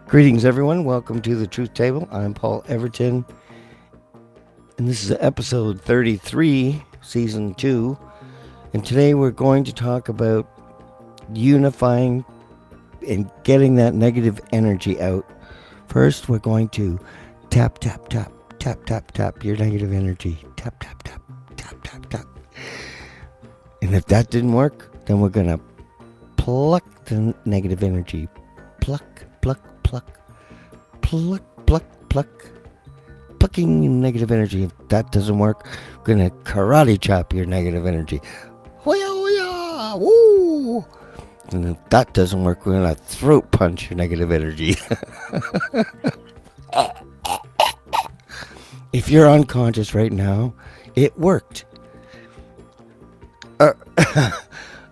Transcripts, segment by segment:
Greetings, everyone. Welcome to the Truth Table. I'm Paul Everton, and this is episode 33, season 2. And today we're going to talk about unifying and getting that negative energy out. First, we're going to tap, tap, tap, tap, tap, tap your negative energy. Tap, tap, tap, tap, tap, tap. And if that didn't work, then we're going to pluck the negative energy. Pluck, pluck, pluck, pluck, pluck, pluck, plucking negative energy. If that doesn't work, we're gonna karate chop your negative energy. Hoya, hoya, woo! And if that doesn't work, we're gonna throat punch your negative energy. If you're unconscious right now, it worked. All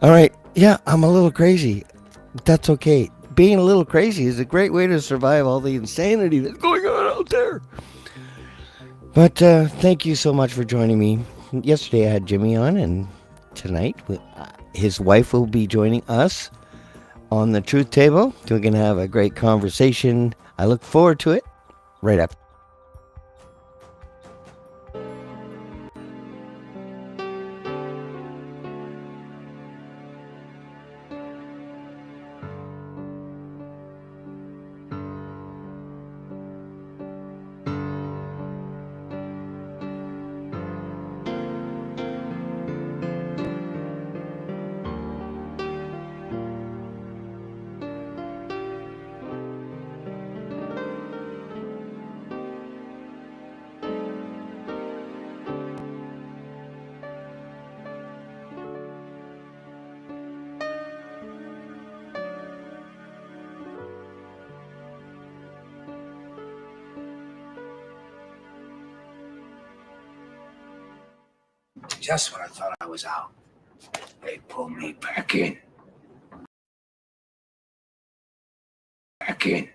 right, yeah, I'm a little crazy. That's okay. Being a little crazy is a great way to survive all the insanity that's going on out there. But thank you so much for joining me. Yesterday I had Jimmy on, and tonight his wife will be joining us on the Truth Table. We're going to have a great conversation. I look forward to it right after. Just when I thought I was out, they pulled me back in. And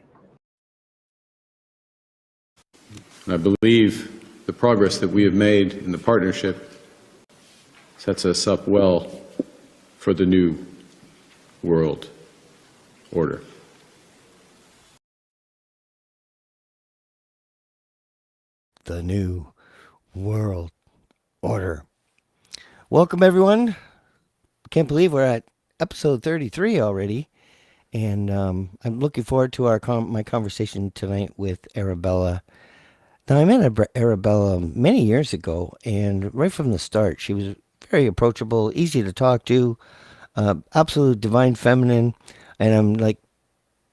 I believe the progress that we have made in the partnership sets us up well for the new world order. The new world order. Welcome, everyone. Can't believe we're at episode 33 already. And I'm looking forward to my conversation tonight with Arabella. Now, I met Arabella many years ago, and right from the start, she was very approachable, easy to talk to, absolute divine feminine. And I'm like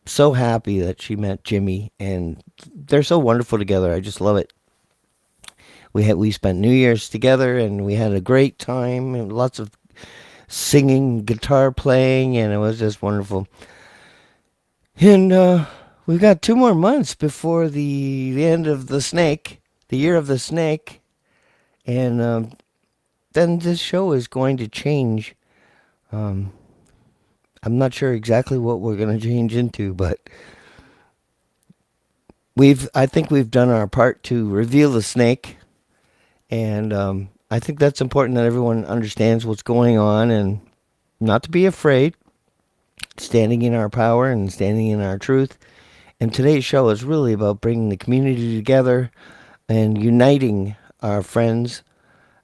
so happy that she met Jimmy, and they're so wonderful together. I just love it. We spent New Year's together, and we had a great time, and lots of singing, guitar playing, and it was just wonderful. And we've got 2 more months before the end of the snake, the year of the snake, and then this show is going to change. I'm not sure exactly what we're going to change into, but I think we've done our part to reveal the snake. And I think that's important that everyone understands what's going on and not to be afraid, standing in our power and standing in our truth. And today's show is really about bringing the community together and uniting our friends.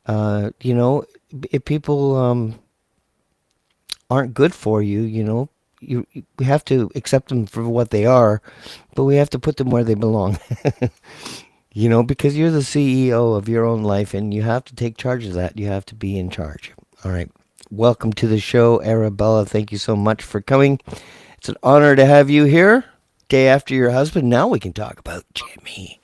If people aren't good for you, we have to accept them for what they are, but we have to put them where they belong. Because you're the CEO of your own life, and you have to take charge of that. You have to be in charge. All right. Welcome to the show, Arabella. Thank you so much for coming. It's an honor to have you here. Day after your husband. Now we can talk about Jimmy.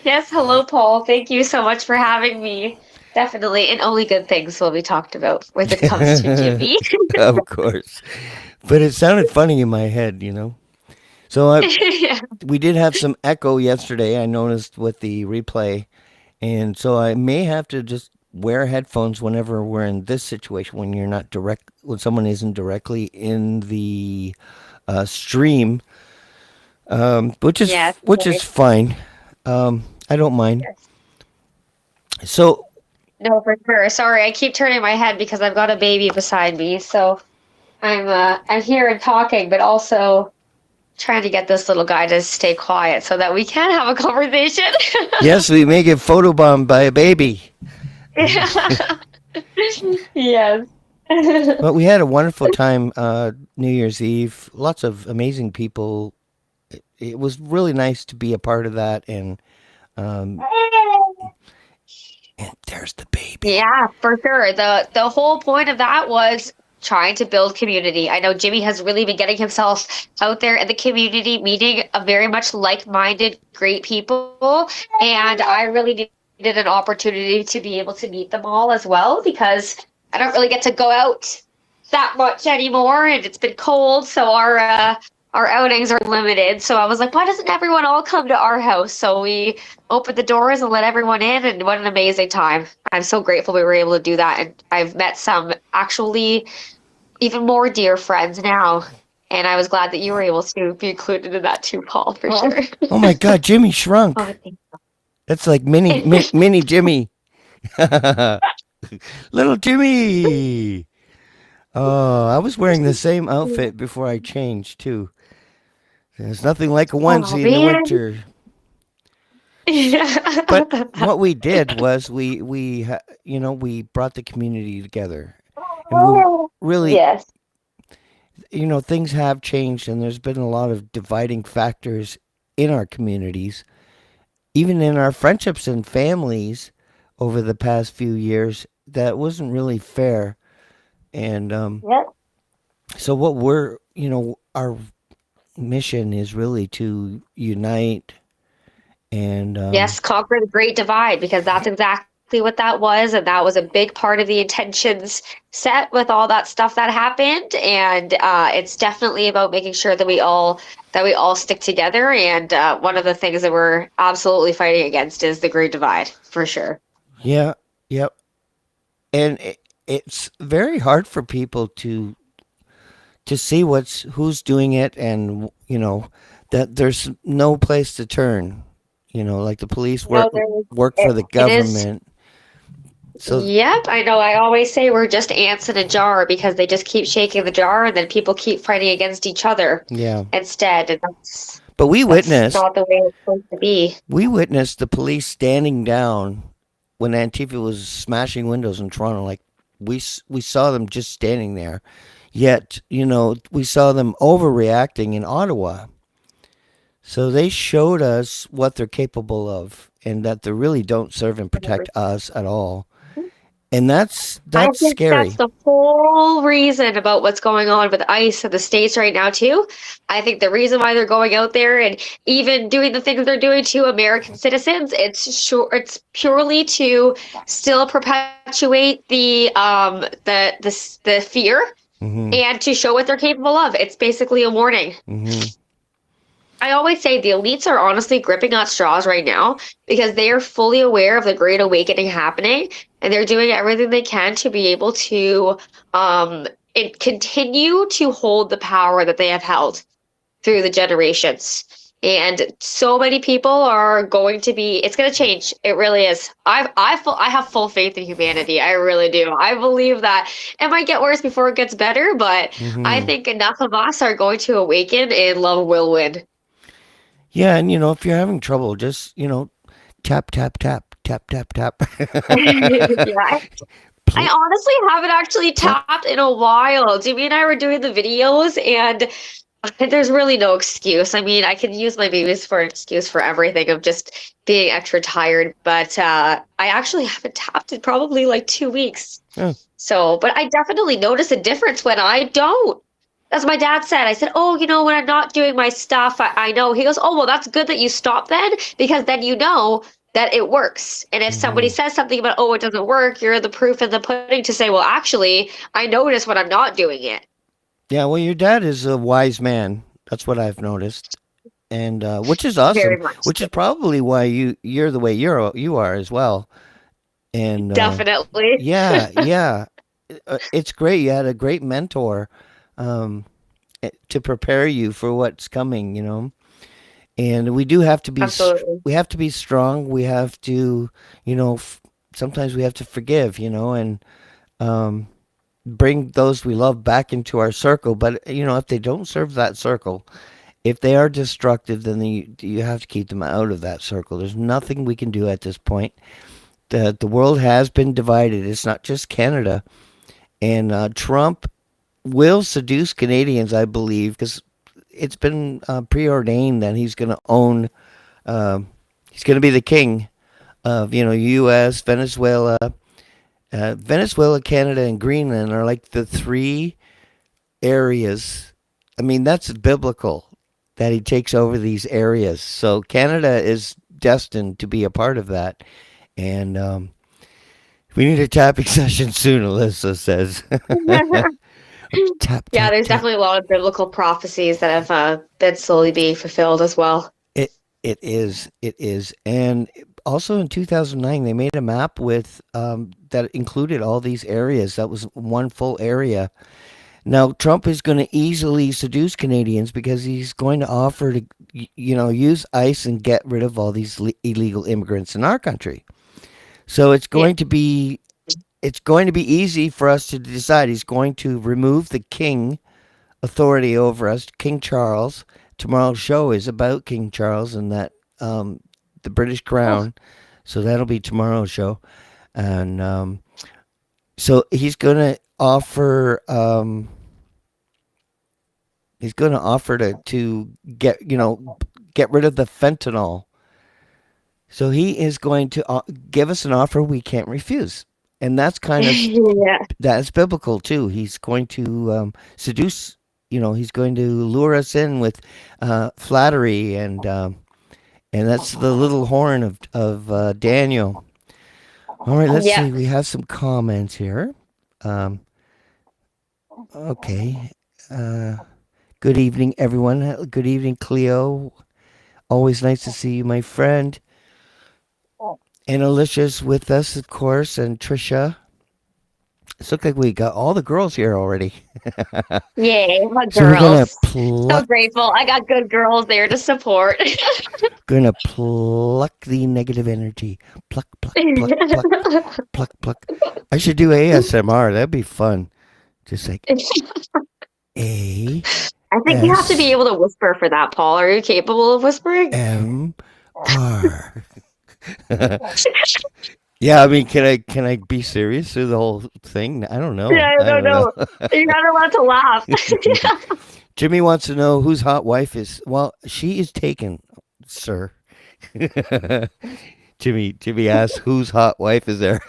Yes, hello, Paul. Thank you so much for having me. Definitely, and only good things will be talked about when it comes to Jimmy. Of course. But it sounded funny in my head. So Yeah. we did have some echo yesterday, I noticed, with the replay. And so I may have to just wear headphones whenever we're in this situation, when someone isn't directly in the stream, which is Yes, fine. I don't mind. yes. So No, for sure. Sorry, I keep turning my head because I've got a baby beside me, so I'm here and talking, but also trying to get this little guy to stay quiet so that we can have a conversation. Yes, we may get photobombed by a baby. Yes. But we had a wonderful time New Year's Eve. Lots of amazing people. It was really nice to be a part of that. Um, and there's the baby. Yeah, for sure. The whole point of that was trying to build community. I know Jimmy has really been getting himself out there in the community, meeting a very much like-minded, great people, and I really needed an opportunity to be able to meet them all as well because I don't really get to go out that much anymore, and it's been cold, so our outings are limited. So I was like, why doesn't everyone all come to our house? So we opened the doors and let everyone in, and what an amazing time. I'm so grateful we were able to do that. And I've met some actually even more dear friends now. And I was glad that you were able to be included in that too, Paul, for sure. Oh my God, Jimmy shrunk. Oh, thank That's like mini Jimmy. Little Jimmy. Oh, I was wearing the same outfit before I changed too. There's nothing like a onesie in the man. winter. Yeah. But what we did was we brought the community together, and we really, Yes. things have changed, and there's been a lot of dividing factors in our communities, even in our friendships and families over the past few years. That wasn't really fair, and Yep. so what our mission is really to unite and Yes, conquer the great divide because that's exactly what that was, and that was a big part of the intentions set with all that stuff that happened. And it's definitely about making sure that we all stick together. And one of the things that we're absolutely fighting against is the great divide, for sure. yeah, yep. And it's very hard for people to see who's doing it, and that there's no place to turn. Like the police No, work for the it is. government. So Yep, I know. I always say we're just ants in a jar because they just keep shaking the jar, and then people keep fighting against each other yeah, instead. And but we that's witnessed not the way it's supposed to be. the police standing down when Antifa was smashing windows in Toronto. Like we saw them just standing there. Yet, we saw them overreacting in Ottawa. So they showed us what they're capable of, and that they really don't serve and protect us at all. And that's I think scary. that's the whole reason about what's going on with ICE in the States right now, too. I think the reason why they're going out there and even doing the things they're doing to American citizens, it's purely to still perpetuate the fear Mm-hmm. and to show what they're capable of. It's basically a warning. Mm-hmm. I always say the elites are honestly gripping at straws right now because they are fully aware of the Great Awakening happening, and they're doing everything they can to be able to continue to hold the power that they have held through the generations. And so many people are going to be, it's going to change. It really is. I have full faith in humanity. I really do. I believe that it might get worse before it gets better, but Mm-hmm. I think enough of us are going to awaken and love will win. Yeah, and if you're having trouble, just tap tap tap tap tap tap. Yeah. I honestly haven't actually tapped in a while. Jimmy and I were doing the videos, and there's really no excuse. I mean, I can use my babies for an excuse for everything of just being extra tired, but I actually haven't tapped in probably like 2 weeks. Oh. So, but I definitely notice a difference when I don't. As my dad said, I said, oh, when I'm not doing my stuff, I know. He goes, oh, well, that's good that you stop then, because then you know that it works. And if somebody says something about, oh, it doesn't work, you're the proof in the pudding to say, well, actually, I notice when I'm not doing it. Yeah, well, your dad is a wise man. That's what I've noticed, and which is Very awesome. much. Which is probably why you're the way you are as well. And Definitely. yeah, it's great. You had a great mentor to prepare you for what's coming. And we do have to be. Absolutely. We have to be strong. We have to, sometimes we have to forgive. And bring those we love back into our circle. But if they don't serve that circle, if they are destructive, then you have to keep them out of that circle. There's nothing we can do at this point. The world has been divided. It's not just Canada, and Trump will seduce Canadians, I believe, because it's been preordained that he's going to own. He's going to be the king of U.S., Venezuela. Venezuela, Canada, and Greenland are like the three areas. I mean, that's biblical that he takes over these areas. So Canada is destined to be a part of that. And we need a tapping session soon, Alyssa says. Tap, Yeah, tap, there's tap. definitely a lot of biblical prophecies that have been slowly being fulfilled as well. It is. It is. And also in 2009, they made a map with that included all these areas. That was one full area. Now, Trump is going to easily seduce Canadians because he's going to offer to, use ICE and get rid of all these illegal immigrants in our country. So Yeah. it's going to be easy for us to decide. He's going to remove the king authority over us, King Charles. Tomorrow's show is about King Charles and that the British Oh, crown. So that'll be tomorrow's show, and so he's going to offer. He's going to offer to get rid of the fentanyl. So he is going to give us an offer we can't refuse, and yeah. that's biblical too. He's going to seduce. He's going to lure us in with flattery, and that's the little horn of Daniel. All right, let's Yeah. see. We have some comments here. Um, okay. Uh, Good evening, everyone. Good evening, Cleo. Always nice to see you, my friend. And Alicia's with us, of course, and Trisha. It looks like we got all the girls here already. Yay, my So we're gonna girls. So pluck, grateful. I got good girls there to support. the negative energy. Pluck, pluck, pluck, pluck, pluck, pluck. I should do ASMR. That'd be fun. Just like A I think you have to be S able to whisper for that, Paul. Are you capable of whispering? M R. Yeah, I mean, can I be serious through the whole thing? I don't know. Yeah, I I don't don't know. know. You're not allowed to laugh. Jimmy wants to know whose hot wife is. Well, she is taken, sir. Jimmy asks whose hot wife is there.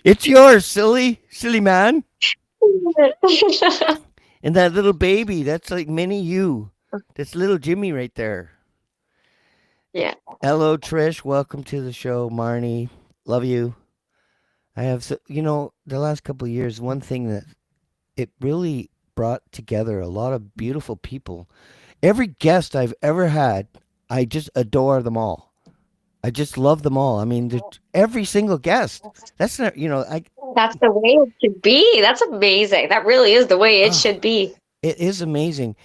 It's yours, silly man. And that little baby, that's like mini you. That's little Jimmy right there. Yeah. Hello, Trish. Welcome to the show, Marnie. Love you. I have, the last couple of years, one thing that it really brought together a lot of beautiful people. Every guest I've ever had, I just adore them all. I just love them all. I mean, every single guest. That's not, That's the way it should be. That's amazing. That really is the way it should be. it is amazing.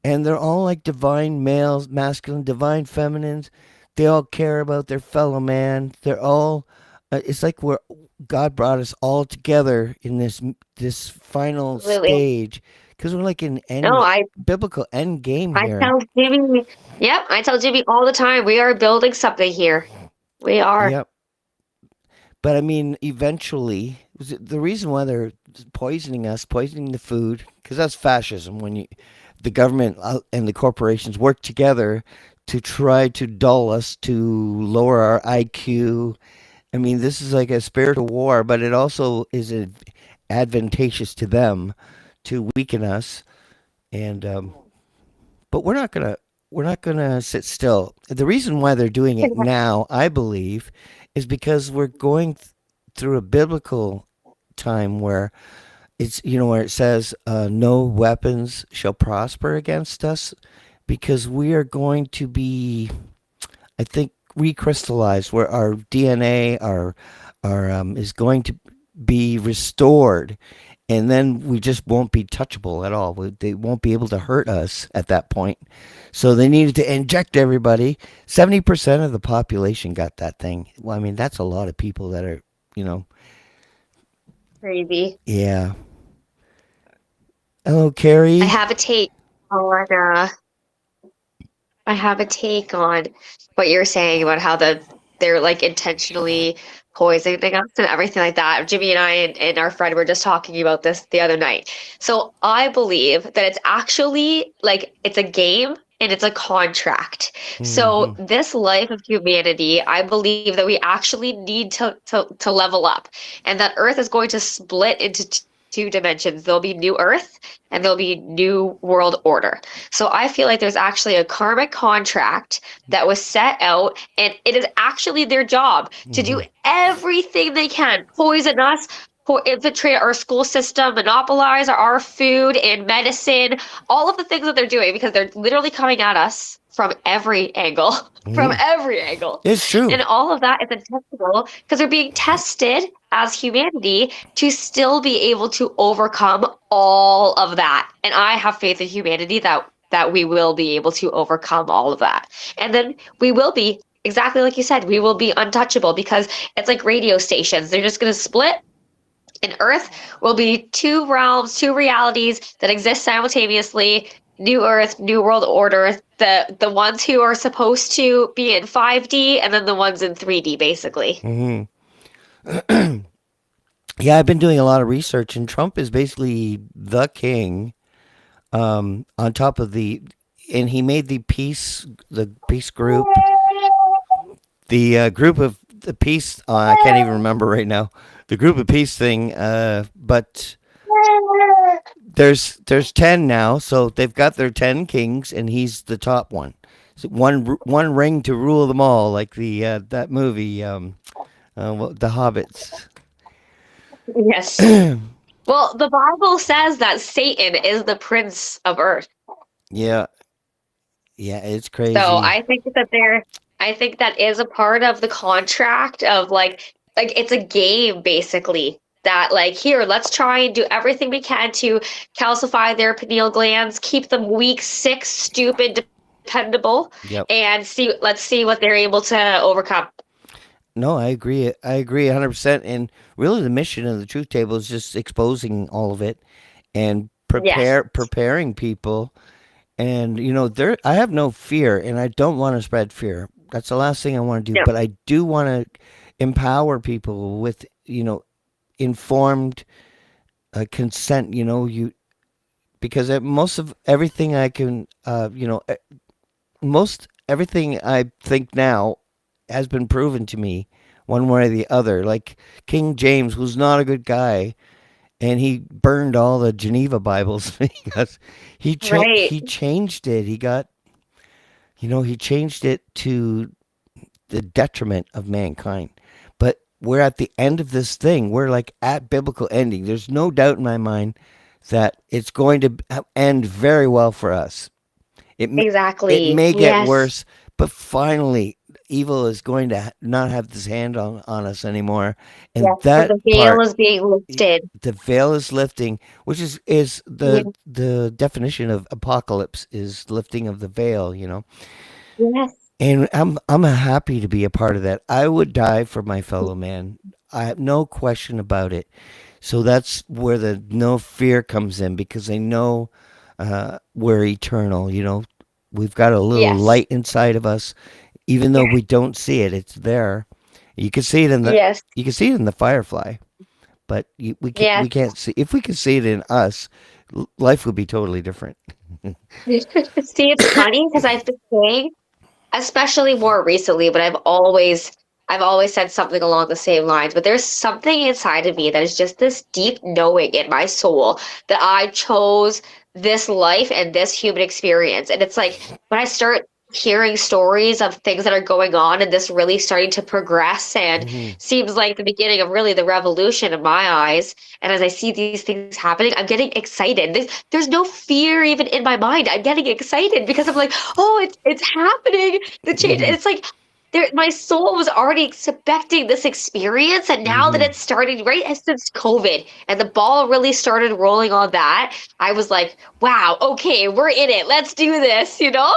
And they're all like divine males, masculine, divine feminines. They all care about their fellow man. They're all, it's like God brought us all together in this final Absolutely. stage because we're like in No, biblical end game I here. tell Jimmy, yep, I tell Jimmy all the time, we are building something here. We are. Yep. But I mean, eventually, the reason why they're poisoning us, poisoning the food, because that's fascism. When the government and the corporations work together to try to dull us, to lower our IQ. I mean, this is like a spiritual war, but it also is advantageous to them to weaken us. And but we're not gonna sit still. The reason why they're doing it now, I believe, is because we're going through a biblical time where it's where it says no weapons shall prosper against us, because we are going to be, I think, recrystallized, where our DNA our is going to be restored, and then we just won't be touchable at all. They won't be able to hurt us at that point. So they needed to inject everybody. 70% of the population got that thing. Well, I mean, that's a lot of people that are, Crazy. yeah. Hello, Carrie. I have a take on I have a take on what you're saying about how they're like intentionally poisoning us and everything like that. Jimmy and I and our friend were just talking about this the other night. So I believe that it's actually like it's a game and it's a contract. So Hmm. this life of humanity, I believe that we actually need to level up, and that Earth is going to split into two dimensions. There'll be new Earth and there'll be new world order. So I feel like there's actually a karmic contract that was set out, and it is actually their job to Hmm. do everything they can, poison us, infiltrate our school system, monopolize our food and medicine, all of the things that they're doing because they're literally coming at us from every angle, from Hmm. every angle. It's true. And all of that is intentional because they're being tested as humanity to still be able to overcome all of that. And I have faith in humanity that we will be able to overcome all of that. And then we will be exactly like you said, we will be untouchable because it's like radio stations. They're just going to split, and Earth will be two realms, two realities that exist simultaneously. New Earth, New World Order, the ones who are supposed to be in 5D and then the ones in 3D basically. Hmm. Yeah, I've been doing a lot of research, and Trump is basically the king. On top of and he made the peace group, the group of the peace. I can't even remember right now the group of peace thing. But there's 10 now, so they've got their 10 kings, and he's the top one. So one ring to rule them all, like the that movie, the Hobbits. Yes. Well, the Bible says that Satan is the prince of Earth. Yeah, yeah, it's So crazy. I think that is a part of the contract of like it's a game basically that like here, let's try and do everything we can to calcify their pineal glands, keep them weak, sick, stupid, dependable, Yep. and let's see what they're able to overcome. No, I agree. I agree 100%. And really, the mission of the Truth Table is just exposing all of it and Yes. preparing people. And there, I have no fear, and I don't want to spread fear. That's the last thing I want to do. No. But I do want to empower people with informed consent. You because most of everything I can, most everything I think now has been proven to me one way or the other. Like King James was not a good guy, and he burned all the Geneva Bibles because Right. he changed it. He changed it to the detriment of mankind. But we're at the end of this thing. We're like at biblical ending. There's no doubt in my mind that it's going to end very well for us. It Exactly. may get Yes. worse, but finally, evil is going to not have this hand on us anymore. And Yes. And that the veil part, is being lifted. the veil is lifting, which is Yeah. the definition of apocalypse is lifting of the veil. Yes. And I'm happy to be a part of that. I would die for my fellow man. I have no question about it. So that's where the no fear comes in, because they know we're eternal. We've got a little Yes. light inside of us, even though we don't see it. It's there. You can see it in the Yes. you can see it in the firefly, but Yes. we can't see. If we could see it in us, life would be totally different. See, it's funny because I've been saying, especially more recently, but I've always said something along the same lines, but there's something inside of me that is just this deep knowing in my soul that I chose this life and this human experience. And it's like when I start hearing stories of things that are going on and this really starting to progress and Hmm. seems like the beginning of really the revolution in my eyes. And as I see these things happening, I'm getting excited. There's no fear even in my mind. I'm getting excited because I'm like, oh, it's happening. The change. Hmm. It's like my soul was already expecting this experience, and now that Hmm. it's starting right since COVID and the ball really started rolling on that, I was like, wow, okay, we're in it. Let's do this, you know?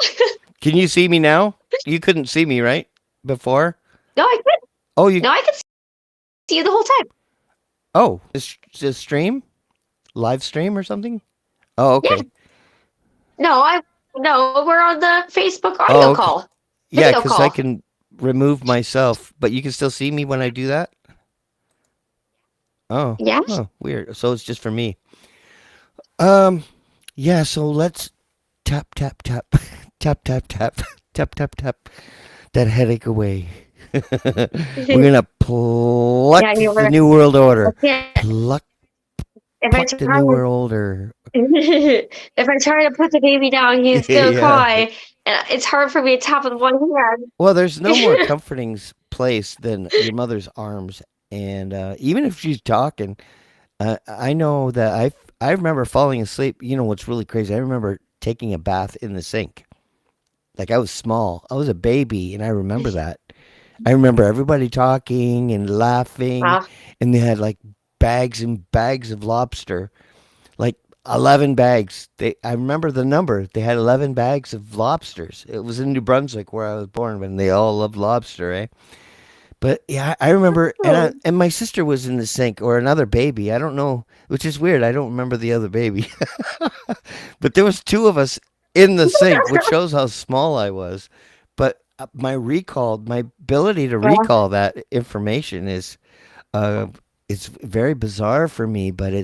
Can you see me now? You couldn't see me, right? Before? No, I could. Oh, you. No, I could see you the whole time. Oh, this stream, live stream or something. Oh, Yeah. okay. No, No, we're on the Facebook Oh, audio okay. call. Yeah, Video because I call. can remove myself, but you can still see me when I do that? Oh, Yeah. oh, weird. So it's just for me. Um, yeah, so let's tap, tap, tap, tap, tap, tap, tap, tap, tap that headache away. We're gonna Yeah, pluck you the were. New World Order. Yeah. Pluck, If I pluck the New try, World Order. if I try to put the baby down, he's gonna Yeah. cry, and it's hard for me to tap with one hand. Well, there's no more comforting place than your mother's arms, and even if she's talking, I know that I remember falling asleep. You know what's really crazy? I remember taking a bath in the sink. Like I was small. I was a baby, and I remember that. I remember everybody talking and laughing, Wow. and they had like bags and bags of lobster, like 11 bags. I remember the number. They had 11 bags of lobsters. It was in New Brunswick where I was born, when they all loved lobster, eh? But yeah, I remember, Oh, and my sister was in the sink, or another baby. I don't know, which is weird. I don't remember the other baby, but there was two of us in the sink, which shows how small I was. But my ability to well, recall that information is, uh, it's very bizarre for me. But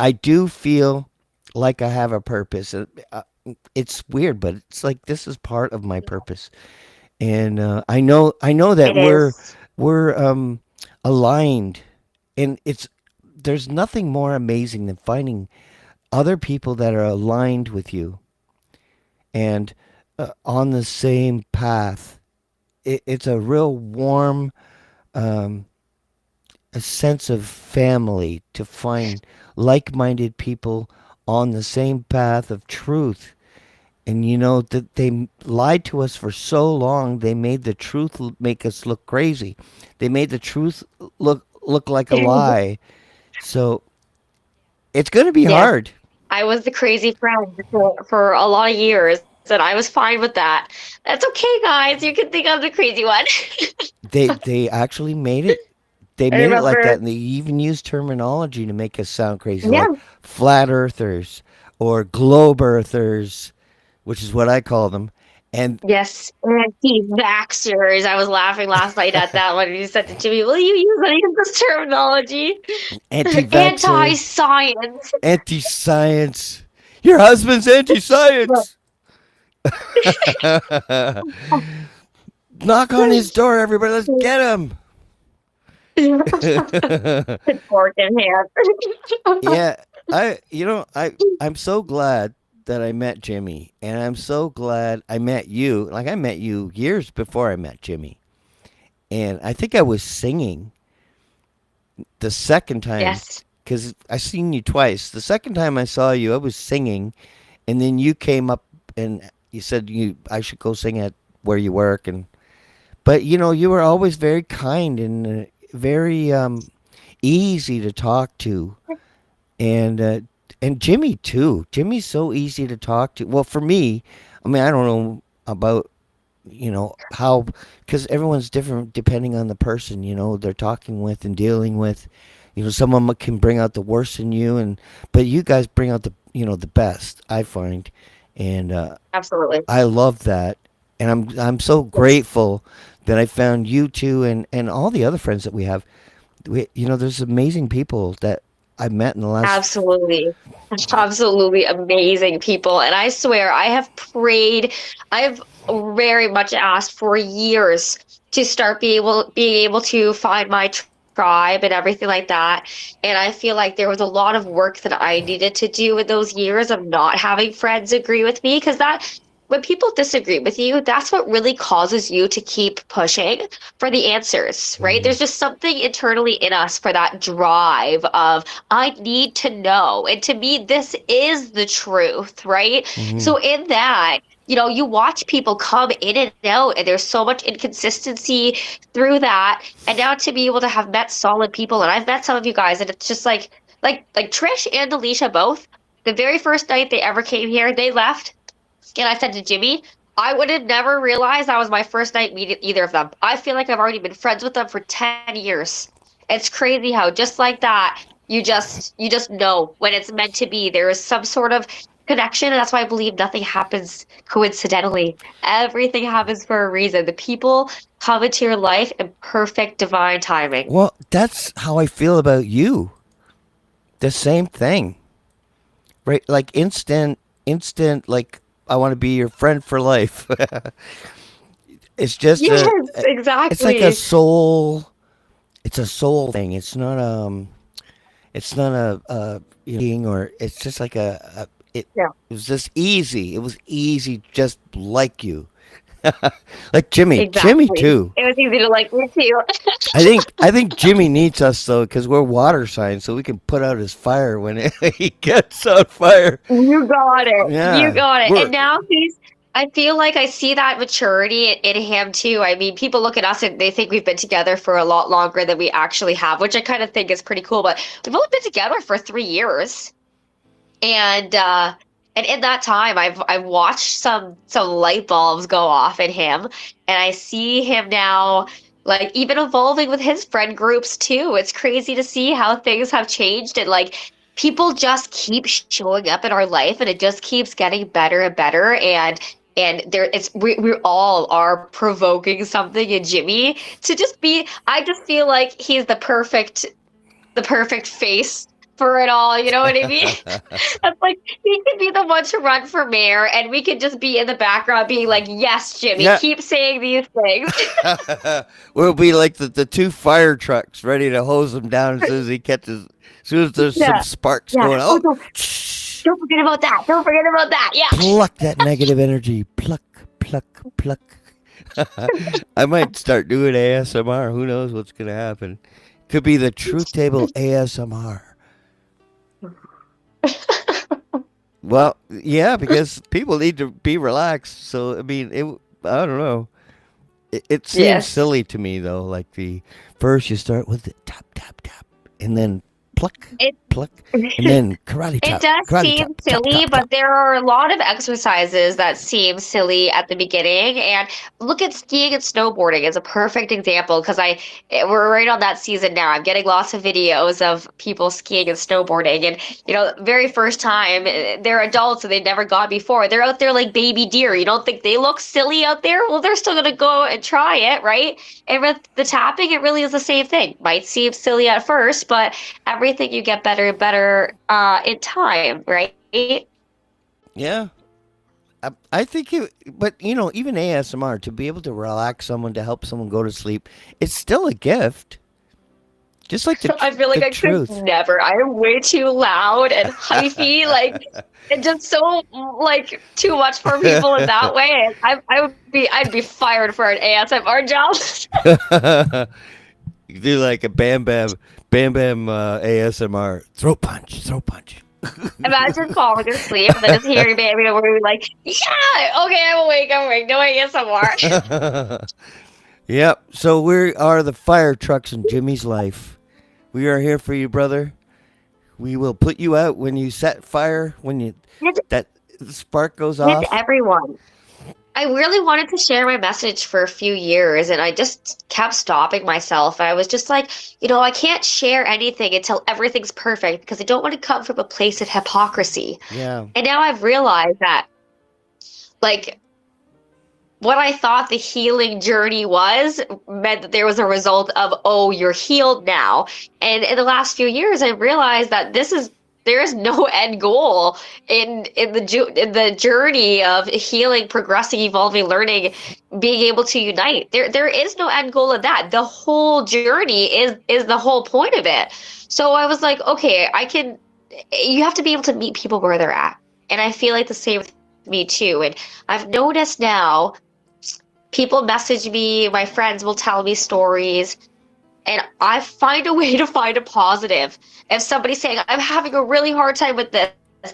I do feel like I have a purpose. It's weird, but it's like this is part of my purpose, and I know that it is. we're aligned, and there's nothing more amazing than finding other people that are aligned with you and on the same path. It's a real warm, um, a sense of family to find like-minded people on the same path of truth. And you know that they lied to us for so long. They made the truth make us look crazy. They made the truth look like a lie. So it's going to be Yes, hard. I was the crazy friend for a lot of years, and I was fine with that. That's okay, guys. You can think I'm the crazy one. They actually made it. They I made it like that, remember. and they even used terminology to make us sound crazy, Yeah. like flat earthers or globe earthers, which is what I call them. And Yes, anti-vaxxers. I was laughing last night at that when you said to Jimmy, "Will you use any of this terminology?" anti-vaxxer, Anti-science. anti-science. Your husband's anti-science. Knock on his door, everybody. Let's get him. Fork in hand. Yeah, I'm so glad that I met Jimmy, and I'm so glad I met you. Like I met you years before I met Jimmy, and I think I was singing the second time Yes. because I seen you twice. The second time I saw you, I was singing, and then you came up and you said I should go sing at where you work, and but you were always very kind and very easy to talk to, and Jimmy too. Jimmy's so easy to talk to. Well, for me, I mean, I don't know about how, because everyone's different depending on the person they're talking with and dealing with. Someone can bring out the worst in you, but you guys bring out the best, I find, and Absolutely. I love that, and I'm so grateful that I found you two and all the other friends that we have. There's amazing people that I met in the last. Absolutely. Absolutely amazing people. And I swear, I've very much asked for years to start being able to find my tribe and everything like that. And I feel like there was a lot of work that I needed to do in those years of not having friends agree with me, because that when people disagree with you, that's what really causes you to keep pushing for the answers, right? Mhm, There's just something internally in us for that drive of, I need to know. And to me, this is the truth, right? mhm. So, in that, you watch people come in and out, and there's so much inconsistency through that. And now to be able to have met solid people, and I've met some of you guys, and it's just like Trish and Alicia both, the very first night they ever came here, they left. And I said to Jimmy, I would have never realized that was my first night meeting either of them. I feel like I've already been friends with them for 10 years. It's crazy how just like that, you just know when it's meant to be. There is some sort of connection, and that's why I believe nothing happens coincidentally. Everything happens for a reason. The people come into your life in perfect divine timing. Well, that's how I feel about you. The same thing. Right? Like instant like I want to be your friend for life. It's just Yes, it's like a exactly. soul it's a soul thing. It's not a thing, or it's just like Yeah, it was just easy. It was easy just like you. Like Jimmy exactly. too. It was easy to like me too. I think Jimmy needs us though, because we're water signs, so we can put out his fire when he gets on fire. You got it. You Yeah, got it. we're And now I feel like I see that maturity in him too. I mean, people look at us and they think we've been together for a lot longer than we actually have, which I kind of think is pretty cool. But we've only been together for 3 years. And in that time I've watched some light bulbs go off in him, and I see him now like even evolving with his friend groups too. It's crazy to see how things have changed, and like people just keep showing up in our life, and it just keeps getting better and better. And there it's we all are provoking something in Jimmy to just be. I just feel like he's the perfect face for it all, you know what I mean? That's like he could be the one to run for mayor, and we could just be in the background being like, "Yes, Jimmy, yeah. keep saying these things." We'll be like the two fire trucks ready to hose him down as soon as he catches, as soon as there's some Yeah, sparks yeah. going. Oh, Oh, don't forget about that. Don't forget about that. Yeah. pluck that negative energy. Pluck, pluck, pluck. I might start doing ASMR. Who knows what's gonna happen? Could be the Truth Table ASMR. Well, yeah, because people need to be relaxed. So I mean, I don't know. It seems Yes. silly to me though. Like the first you start with the tap tap tap, and then pluck It pluck, and then karate It chop, does karate seem chop, chop silly, chop chop. but there are a lot of exercises that seem silly at the beginning. And look at skiing and snowboarding as a perfect example because we're right on that season now. I'm getting lots of videos of people skiing and snowboarding, and very first time they're adults and they've never gone before. They're out there like baby deer. You don't think they look silly out there? Well, they're still gonna go and try it, right? And with the tapping, it really is the same thing. Might seem silly at first, but everything you get better and better in time, right? Yeah, I think it. But even ASMR, to be able to relax someone, to help someone go to sleep, it's still a gift. Just like I feel like the I could truth. never. I am way too loud and hyphy, like and just so like too much for people in that way. I'd be fired for an ASMR job. You do like a bam bam ASMR throat punch, throat punch. Imagine falling asleep and then just hearing baby over me like, yeah, okay, I'm awake, no ASMR. Yep. So we are the fire trucks in Jimmy's life. We are here for you, brother. We will put you out when you set fire, with, that spark goes with off. everyone. I really wanted to share my message for a few years, and I just kept stopping myself. I was just like, I can't share anything until everything's perfect because I don't want to come from a place of hypocrisy. Yeah. And now I've realized that, like, what I thought the healing journey was meant that there was a result of, oh, you're healed now. And in the last few years, I realized that there is no end goal in the journey of healing, progressing, evolving, learning, being able to unite. There is no end goal of that. The whole journey is the whole point of it. So I was like, okay, you have to be able to meet people where they're at. And I feel like the same with me too. And I've noticed now people message me, my friends will tell me stories, and I find a way to find a positive. If somebody's saying, I'm having a really hard time with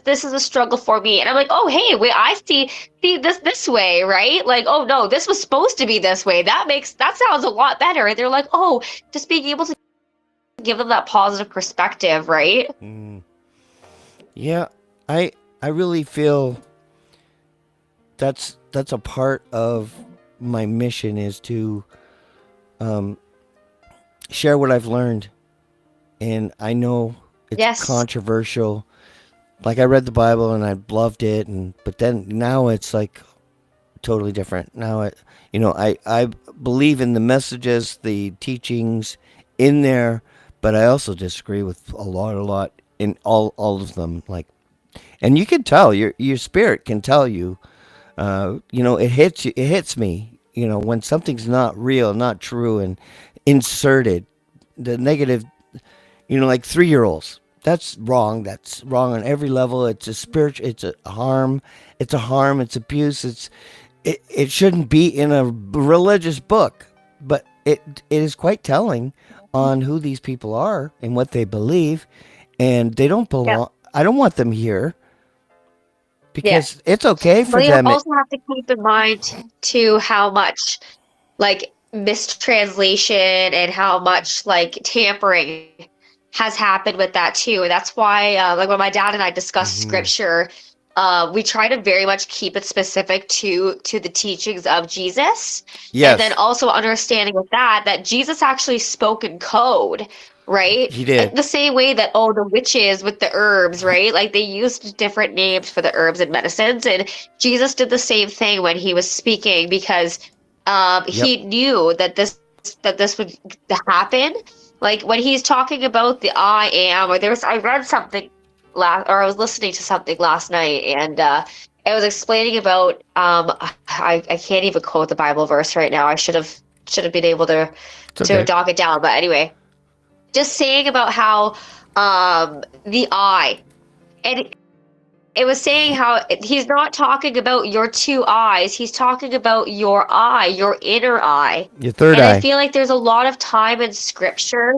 this is a struggle for me. And I'm like, oh, hey, wait, I see this way, right? Like, oh no, this was supposed to be this way. That sounds a lot better. And they're like, oh, just being able to give them that positive perspective, right? Mm. Yeah. I really feel that's a part of my mission, is to share what I've learned. And I know it's Yes. controversial, Like I read the Bible and I loved it, but then now it's like totally different. Now I believe in the messages, the teachings in there, but I also disagree with a lot in all of them. Like, and you can tell your spirit can tell you. It hits you. It hits me. When something's not real, not true, and inserted, the negative. Like 3-year-olds. That's wrong. That's wrong on every level. It's a spiritual. It's a harm. It's a harm. It's abuse. It shouldn't be in a religious book, but it is quite telling on who these people are and what they believe, and they don't Yeah. belong. I don't want them here Yeah. because it's okay for Well, you them. also have to keep in mind too how much like mistranslation and how much like tampering has happened with that too. That's why like when my dad and I discuss scripture, we try to very much keep it specific to the teachings of Jesus. Yes. And then also understanding with that Jesus actually spoke in code, right? He did. In the same way that the witches with the herbs, right? Like they used different names for the herbs and medicines, and Jesus did the same thing when he was speaking because he knew that this would happen. Like when he's talking about the I am, or I read something I was listening to something last night, and it was explaining about I can't even quote the Bible verse right now. I should have been able to dog it down, but anyway, just saying about how the I, and it was saying how he's not talking about your two eyes. He's talking about your eye, your inner eye. Your third and eye. I feel like there's a lot of time in scripture.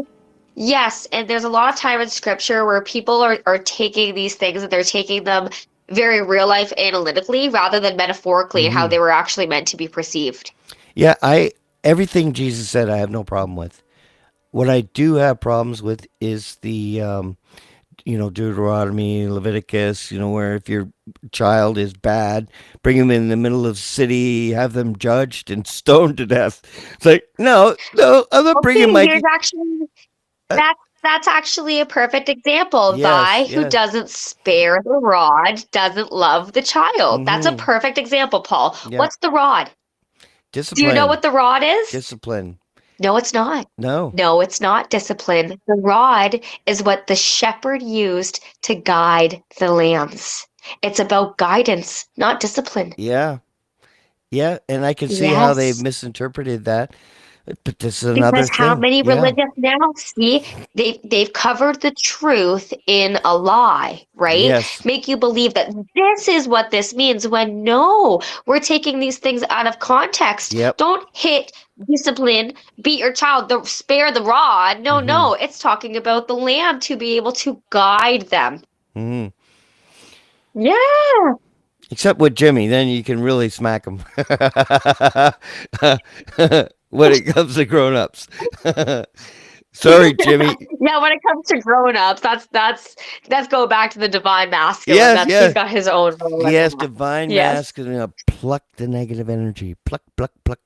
Yes, and there's a lot of time in scripture where people are taking these things and they're taking them very real life analytically rather than metaphorically and how they were actually meant to be perceived. Yeah, everything Jesus said I have no problem with. What I do have problems with is the Deuteronomy, Leviticus, where if your child is bad, bring him in the middle of the city, have them judged and stoned to death. It's like, no, I'm not bringing my... Here's actually that's actually a perfect example. Yes, Who doesn't spare the rod doesn't love the child. That's a perfect example, Paul. Yeah. What's the rod? Discipline. Do you know what the rod is? Discipline. No, it's not. No. No, it's not discipline. The rod is what the shepherd used to guide the lambs. It's about guidance, not discipline. Yeah. Yeah, and I can see how they've misinterpreted that. But this is another thing. Because how many religious now see they've covered the truth in a lie, right? Yes. Make you believe that this is what this means when no, we're taking these things out of context. Yep. Don't hit discipline, beat your child, spare the rod. No, it's talking about the lamb to be able to guide them. Yeah. Except with Jimmy, then you can really smack him. When it comes to grown-ups. Sorry, Jimmy. Yeah, when it comes to grown-ups, that's go back to the divine masculine. Yes, He's got his own role. Yes, divine masculine. Pluck the negative energy. Pluck, pluck, pluck.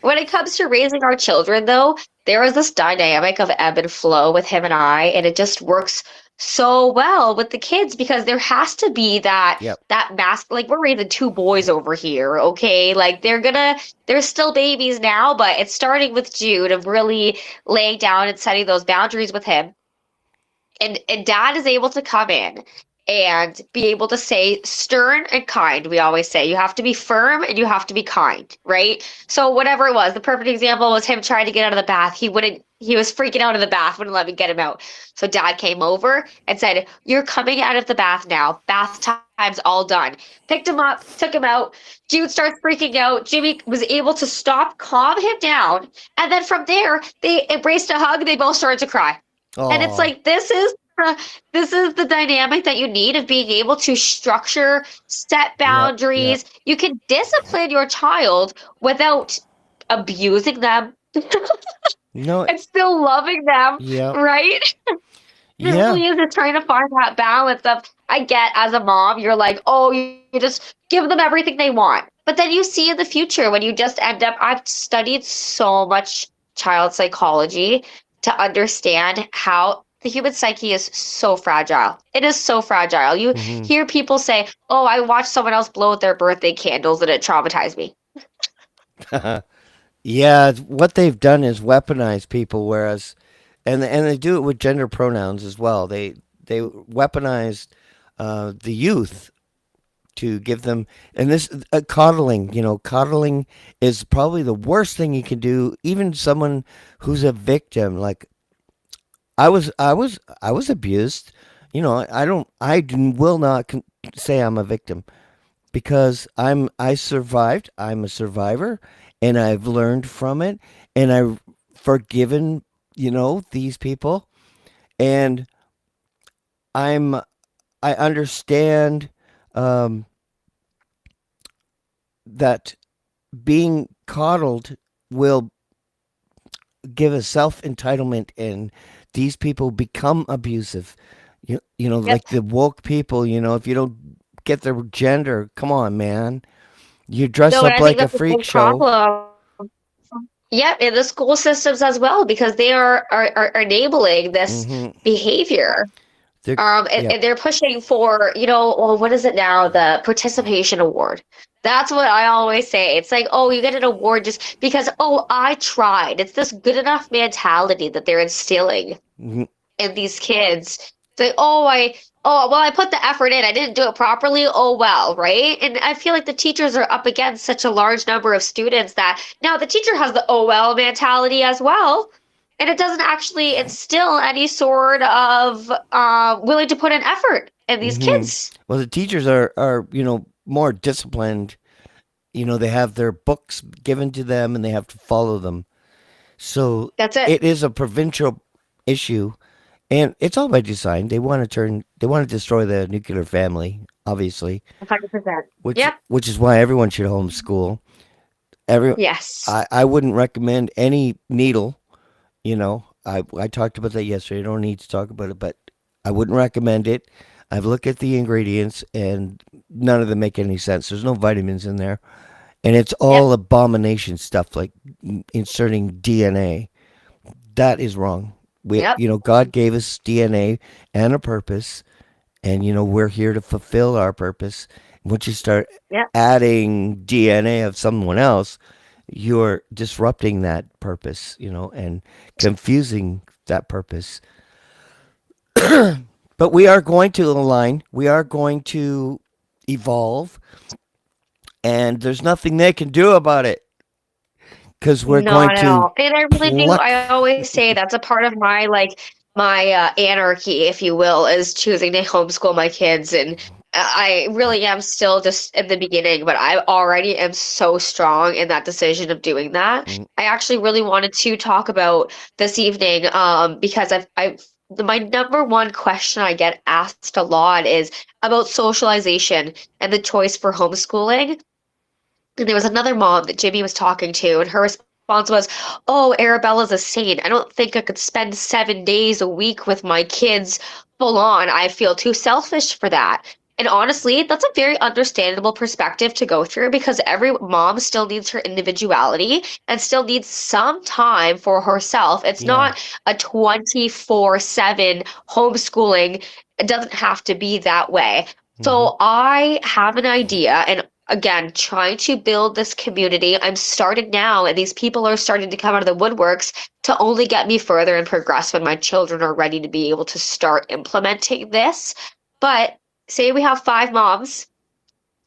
When it comes to raising our children, though, there is this dynamic of ebb and flow with him and I, and it just works so well with the kids because there has to be that like we're raising 2 boys over here, okay? Like they're still babies now, but it's starting with Jude of really laying down and setting those boundaries with him. And dad is able to come in and be able to say stern and kind. We always say you have to be firm and you have to be kind, right? So whatever it was, the perfect example was him trying to get out of the bath. He was freaking out of the bath, wouldn't let me get him out. So dad came over and said, "You're coming out of the bath now. Bath time's all done." Picked him up, took him out. Jude starts freaking out. Jimmy was able to stop, calm him down. And then from there, they embraced a hug. They both started to cry. Aww. And it's like, this is the dynamic that you need of being able to structure, set boundaries. Yep. You can discipline your child without abusing them. No, and still loving them, right? It really is just trying to find that balance of, I get as a mom, you're like, oh, you just give them everything they want. But then you see in the future when you just end up, I've studied so much child psychology to understand how the human psyche is so fragile. It is so fragile. You Hmm. hear people say, "Oh, I watched someone else blow out their birthday candles and it traumatized me." Yeah, what they've done is weaponize people, whereas, and they do it with gender pronouns as well. They weaponize the youth to give them, and this coddling. Coddling is probably the worst thing you can do. Even someone who's a victim, like I was abused. Will not say I'm a victim because I survived. I'm a survivor, and I've learned from it, and I've forgiven these people, and I'm I understand um, that being coddled will give a self entitlement, and these people become abusive. Yep. Like the woke people. If you don't get their gender, come on, man. You dress No, and up I think like a that's a freak big show. problem. Yep, in the school systems as well, because they are enabling this Hmm. behavior. They're, And, yeah. and they're pushing for, well, what is it now? The participation award. That's what I always say. It's like, oh, you get an award just because, oh, I tried. It's this good enough mentality that they're instilling Mhm. in these kids. It's like, well, I put the effort in. I didn't do it properly. Oh, well, right? And I feel like the teachers are up against such a large number of students that now the teacher has the oh, well mentality as well. And it doesn't actually instill any sort of willing to put in effort in these Mhm. kids. Well, the teachers are more disciplined. They have their books given to them and they have to follow them. So That's it. it is a provincial issue, and it's all by design. They want to destroy the nuclear family, obviously, 100%. which Yep. which is why everyone should homeschool. Every Yes. I wouldn't recommend any needle. I talked about that yesterday. I don't need to talk about it, but I wouldn't recommend it. I've looked at the ingredients and none of them make any sense. There's no vitamins in there. And it's Yep. all abomination stuff like inserting DNA. That is wrong. Yep. God gave us DNA and a purpose, and we're here to fulfill our purpose. Once you start Yep. adding DNA of someone else, you're disrupting that purpose, and confusing that purpose. But we are going to align. We are going to evolve, and there's nothing they can do about it because we're going Not at to all. And I really do. pluck. I always say that's a part of my anarchy, if you will, is choosing to homeschool my kids. And I really am still just in the beginning, but I already am so strong in that decision of doing that. Mm, I actually really wanted to talk about this evening, because my number one question I get asked a lot is about socialization and the choice for homeschooling. And there was another mom that Jimmy was talking to, and her response was, "Oh, Arabella's a saint. I don't think I could spend 7 days a week with my kids full on. I feel too selfish for that." And honestly, that's a very understandable perspective to go through because every mom still needs her individuality and still needs some time for herself. It's yeah. not a 24/7 homeschooling. It doesn't have to be that way. Hmm. So I have an idea, and again, trying to build this community. I'm starting now, and these people are starting to come out of the woodworks to only get me further and progress when my children are ready to be able to start implementing this. But say we have 5 moms.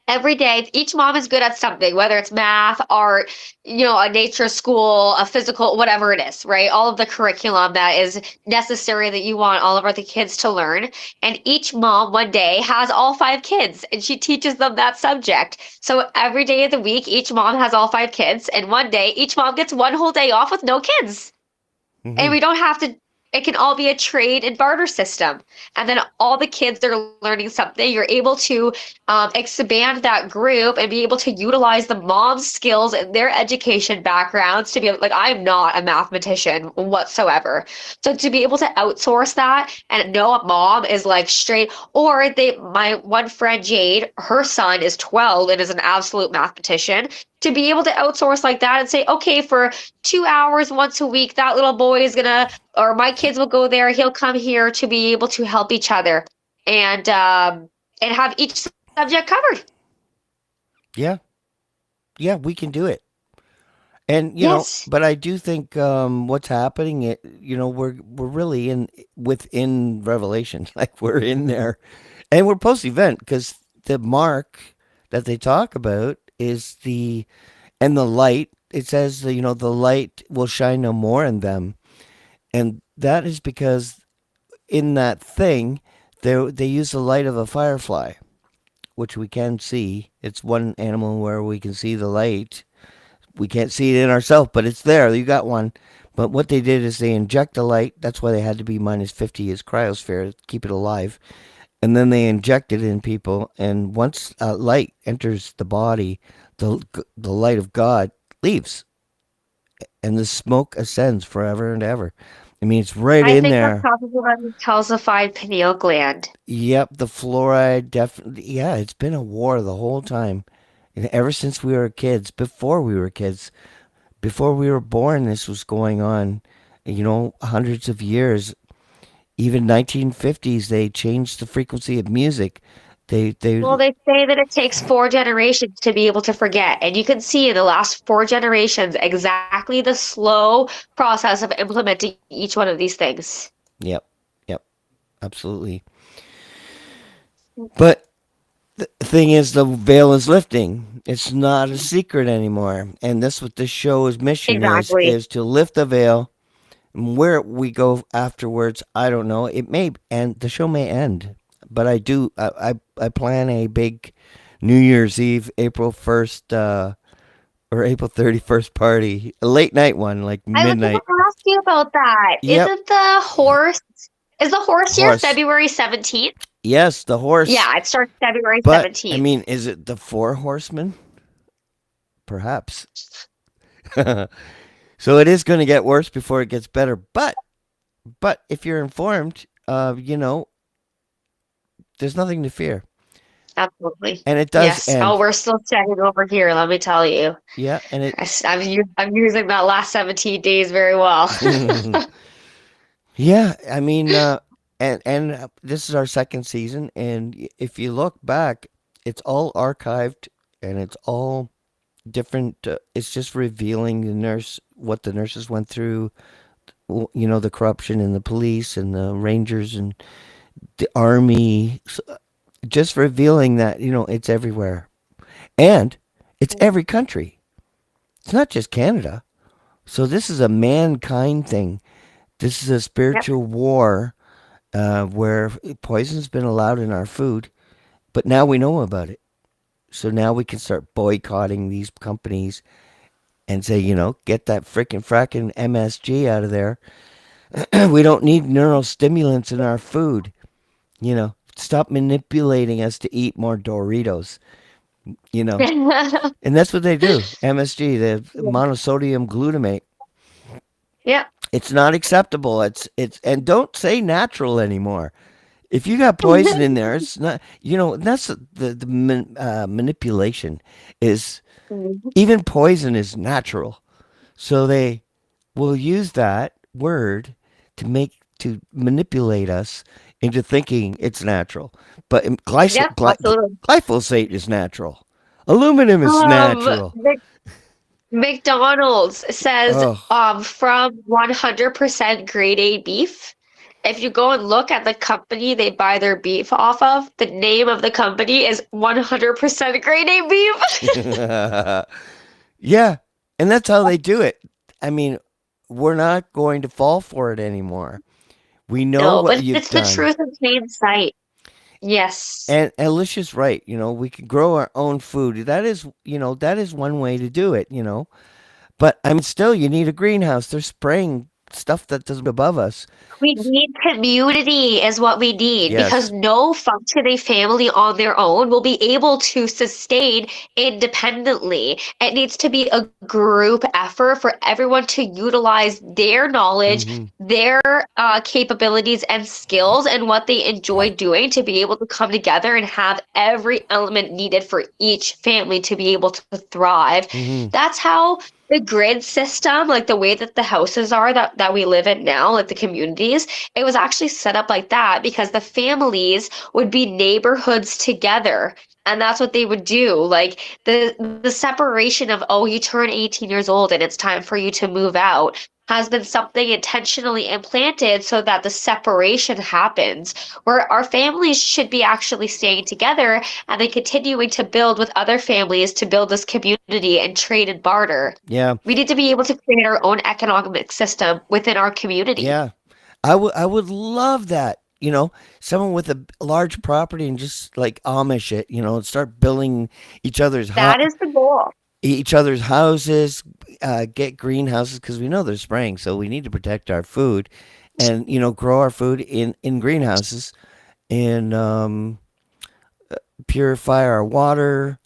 Every day, each mom is good at something, whether it's math, art, a nature school, a physical, whatever it is, right? All of the curriculum that is necessary that you want all of our the kids to learn. And each mom one day has all 5 kids and she teaches them that subject. So every day of the week, each mom has all 5 kids. And one day, each mom gets one whole day off with no kids. And Hmm. we don't have to, it can all be a trade and barter system. And then all the kids are learning something. You're able to expand that group and be able to utilize the mom's skills and their education backgrounds to be like, I'm not a mathematician whatsoever. So to be able to outsource that and know a mom is like straight, my one friend Jade, her son is 12 and is an absolute mathematician. to be able to outsource like that and say, okay, for 2 hours once a week, that little boy is gonna, or my kids will go there. He'll come here to be able to help each other and have each subject covered. Yeah. Yeah, we can do it. And Yes. but I do think what's happening, we're really within Revelation, like we're in there, and we're post event because the mark that they talk about is the light. It says the light will shine no more in them, and that is because in that thing they use the light of a firefly, which we can see. It's one animal where we can see the light. We can't see it in ourselves, but it's there. You got one. But what they did is they inject the light. That's why they had to be minus 50 as cryosphere to keep it alive. And then they inject it in people. And once light enters the body, the light of God leaves. And the smoke ascends forever and ever. I mean, it's right I in think that's there. probably the calcified pineal gland. Yep, the fluoride definitely. Yeah, it's been a war the whole time. And ever since we were kids, before we were kids, before we were born, this was going on. Hundreds of years. Even 1950s, they changed the frequency of music. They Well, they say that it takes 4 generations to be able to forget. And you can see in the last 4 generations exactly the slow process of implementing each one of these things. Yep, yep, absolutely. But the thing is, the veil is lifting. It's not a secret anymore, and that's what this show's mission Exactly. is to lift the veil. And where we go afterwards, I don't know. It may end. The show may end, but I plan a big New Year's Eve, April 1st, or April 31st party, a late night one, like I was going midnight. to ask you about that. Yep, Isn't the horse, is the horse here horse. February 17th? Yes, the horse. Yeah, it starts February But I 17th. mean, is it the four horsemen? Perhaps. So it is going to get worse before it gets better. But if you're informed, there's nothing to fear, Absolutely. and it does Yes. Oh, end. we're still standing over here, let me tell you. Yeah, and it. I'm using that last 17 days very well. Yeah, I mean, and this is our second season, and if you look back, it's all archived, and it's all different. It's just revealing what the nurses went through. The corruption in the police and the rangers and the army. Just revealing that it's everywhere, and it's every country. It's not just Canada. So this is a mankind thing. This is a Yep. spiritual war where poison's been allowed in our food, but now we know about it. So now we can start boycotting these companies and say, get that fracking MSG out of there. We don't need neural stimulants in our food. Stop manipulating us to eat more Doritos. And that's what they do. MSG, the monosodium glutamate. Yep. It's not acceptable. And don't say natural anymore. If you got poison in there, it's not. That's the manipulation. Is even poison is natural, so they will use that word to manipulate us into thinking it's natural. But Yep, absolutely. glyphosate is natural. Aluminum is natural. McDonald's says Oh, from 100% grade A beef. If you go and look at the company they buy their beef off of, the name of the company is 100% grade A beef. yeah, and that's how they do it. I mean, we're not going to fall for it anymore. We know No, what but you've it's the done. truth in plain sight. Yes. And Alicia's right. We can grow our own food. That is one way to do it. But I mean, still, you need a greenhouse. They're spraying stuff that doesn't above us. We need community is what we need because Yes. no functioning family on their own will be able to sustain independently. It needs to be a group effort for everyone to utilize their knowledge, Hmm. their capabilities and skills and what they enjoy doing to be able to come together and have every element needed for each family to be able to thrive. Hmm. That's how the grid system, like the way that the houses are that we live in now, like the communities, it was actually set up like that because the families would be neighborhoods together. And that's what they would do. Like the separation of, oh, you turn 18 years old and it's time for you to move out has been something intentionally implanted so that the separation happens, where our families should be actually staying together and then continuing to build with other families to build this community and trade and barter. Yeah. We need to be able to create our own economic system within our community. Yeah. I would love that. Someone with a large property and just like Amish it, and start building each other's That is the goal. houses, get greenhouses because we know they're spraying, so we need to protect our food, and grow our food in greenhouses, and purify our water.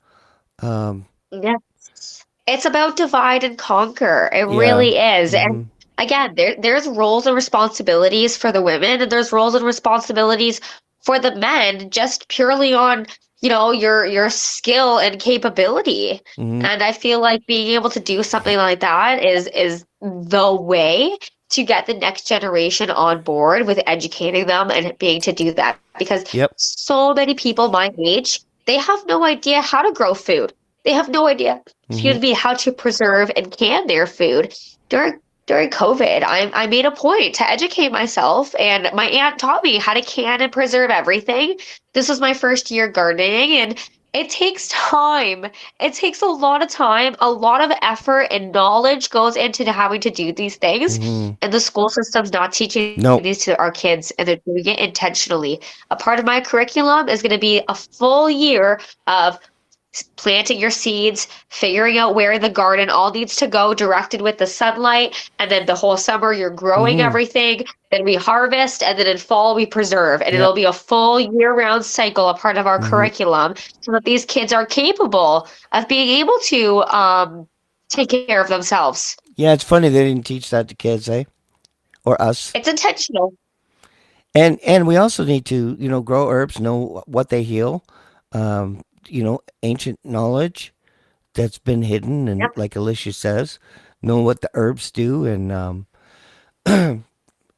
Um, Yes. It's about divide and conquer. It yeah. really is. And Hmm. again, there's roles and responsibilities for the women, and there's roles and responsibilities for the men, just purely on, your skill and capability. Hmm. And I feel like being able to do something like that is the way to get the next generation on board with educating them and being to do that. Because Yep. so many people my age, they have no idea how to grow food. They have no idea, Hmm. excuse me, how to preserve and can their food. During COVID, I made a point to educate myself, and my aunt taught me how to can and preserve everything. This was my first year gardening, and it takes time. It takes a lot of time, a lot of effort, and knowledge goes into having to do these things. Hmm. And the school system's not teaching Nope. these to our kids, and they're doing it intentionally. A part of my curriculum is going to be a full year of planting your seeds, figuring out where the garden all needs to go, directed with the sunlight, and then the whole summer you're growing Hmm. everything, then we harvest, and then in fall we preserve. And Yep. it'll be a full year-round cycle, a part of our Hmm. curriculum, so that these kids are capable of being able to take care of themselves. Yeah, it's funny they didn't teach that to kids, eh? Or us. It's intentional. And we also need to, grow herbs, know what they heal. Ancient knowledge that's been hidden, and Yep, like Alicia says, know what the herbs do, and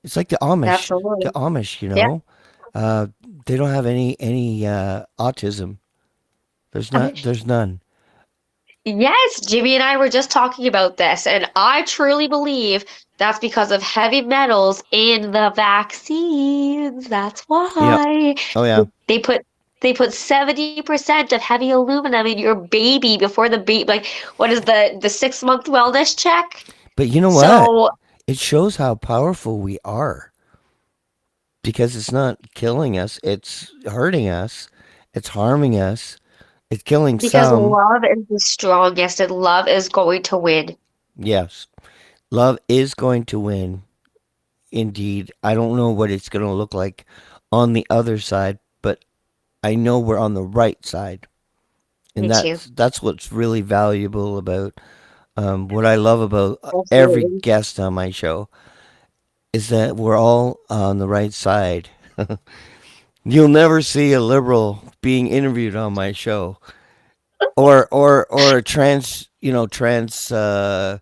it's like the Amish. The absolutely. Amish, Yeah. uh, they don't have any autism. There's none. Yes, Jimmy and I were just talking about this, and I truly believe that's because of heavy metals in the vaccines. That's Yep. why Oh yeah. they put they put 70% of heavy aluminum in your baby before the baby, like what is the 6 month wellness check? But you know what? So It shows how powerful we are because it's not killing us, it's hurting us, it's harming us, it's killing because some. love is the strongest and love is going to win. Yes. Love is going to win. Indeed. I don't know what it's going to look like on the other side, but I know we're on the right side. And Me too. that's what's really valuable about what I love about every Absolutely. guest on my show is that we're all on the right side. You'll never see a liberal being interviewed on my show, or a trans. Uh,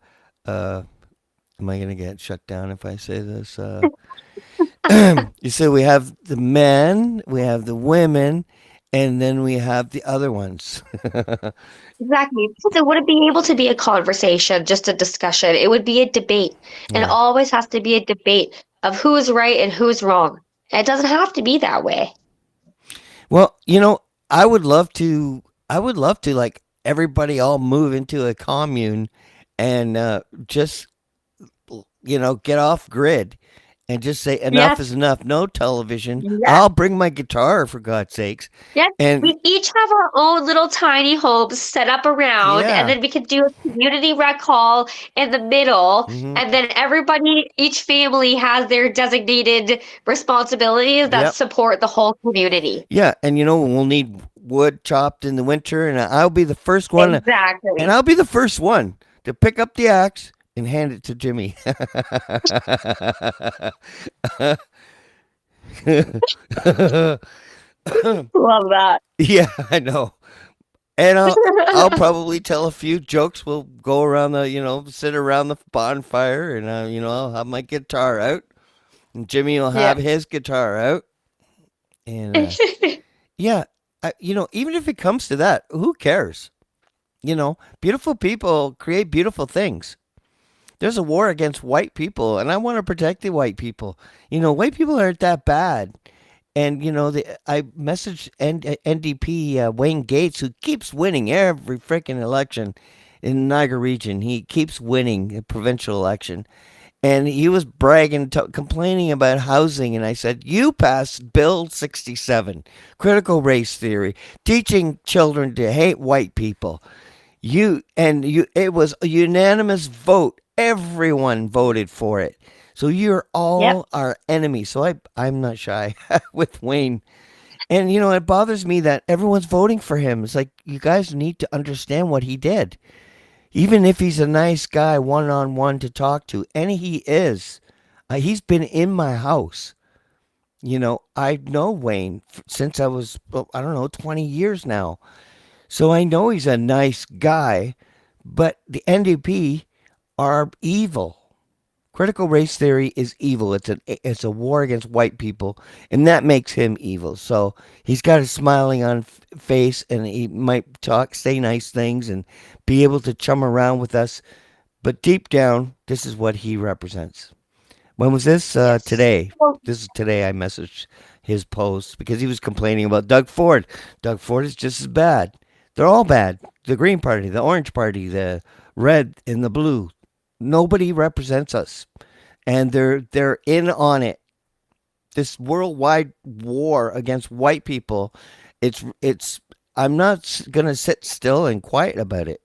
am I gonna get shut down if I say this? You see, we have the men, we have the women, and then we have the other ones. Exactly. Because it wouldn't be able to be a conversation, just a discussion. It would be a debate. And it Yeah. always has to be a debate of who's right and who's wrong. It doesn't have to be that way. Well, I would love to. I would love to like everybody all move into a commune and just get off grid and just say enough Yes. is enough. No television. Yes. I'll bring my guitar for God's sakes. Yes. And We each have our own little tiny homes set up around, and yeah. then we could do a community rec hall in the middle, Hmm. and then everybody, each family has their designated responsibilities that Yep. support the whole community. Yeah, and we'll need wood chopped in the winter, and I'll be the first one, and Exactly. I'll be the first one to pick up the axe and hand it to Jimmy. Love that. Yeah, I know. And I'll probably tell a few jokes. We'll go around sit around the bonfire, and I'll have my guitar out, and Jimmy will have Yeah. his guitar out, and yeah, even if it comes to that, who cares? Beautiful people create beautiful things. There's a war against white people, and I want to protect the white people. White people aren't that bad. And I messaged NDP Wayne Gates, who keeps winning every freaking election in the Niagara region. He keeps winning a provincial election, and he was bragging, complaining about housing. And I said, "You passed Bill 67, critical race theory, teaching children to hate white people. It was a unanimous vote. Everyone voted for it. So you're all our enemies." So I'm not shy with Wayne. And it bothers me that everyone's voting for him. It's like, you guys need to understand what he did. Even if he's a nice guy one-on-one to talk to, and he is. He's been in my house. I know Wayne since I was, I don't know, 20 years now. So I know he's a nice guy, but the NDP are evil. Critical race theory is evil. It's a war against white people, and that makes him evil. So he's got a smiling on face, and he might say nice things, and be able to chum around with us. But deep down, this is what he represents. When was this? Today. This is today. I messaged his post because he was complaining about Doug Ford. Doug Ford is just as bad. They're all bad. The Green Party, the Orange Party, the Red, and the Blue. Nobody represents us, and they're in on it. This worldwide war against white people, it's. I'm not gonna sit still and quiet about it,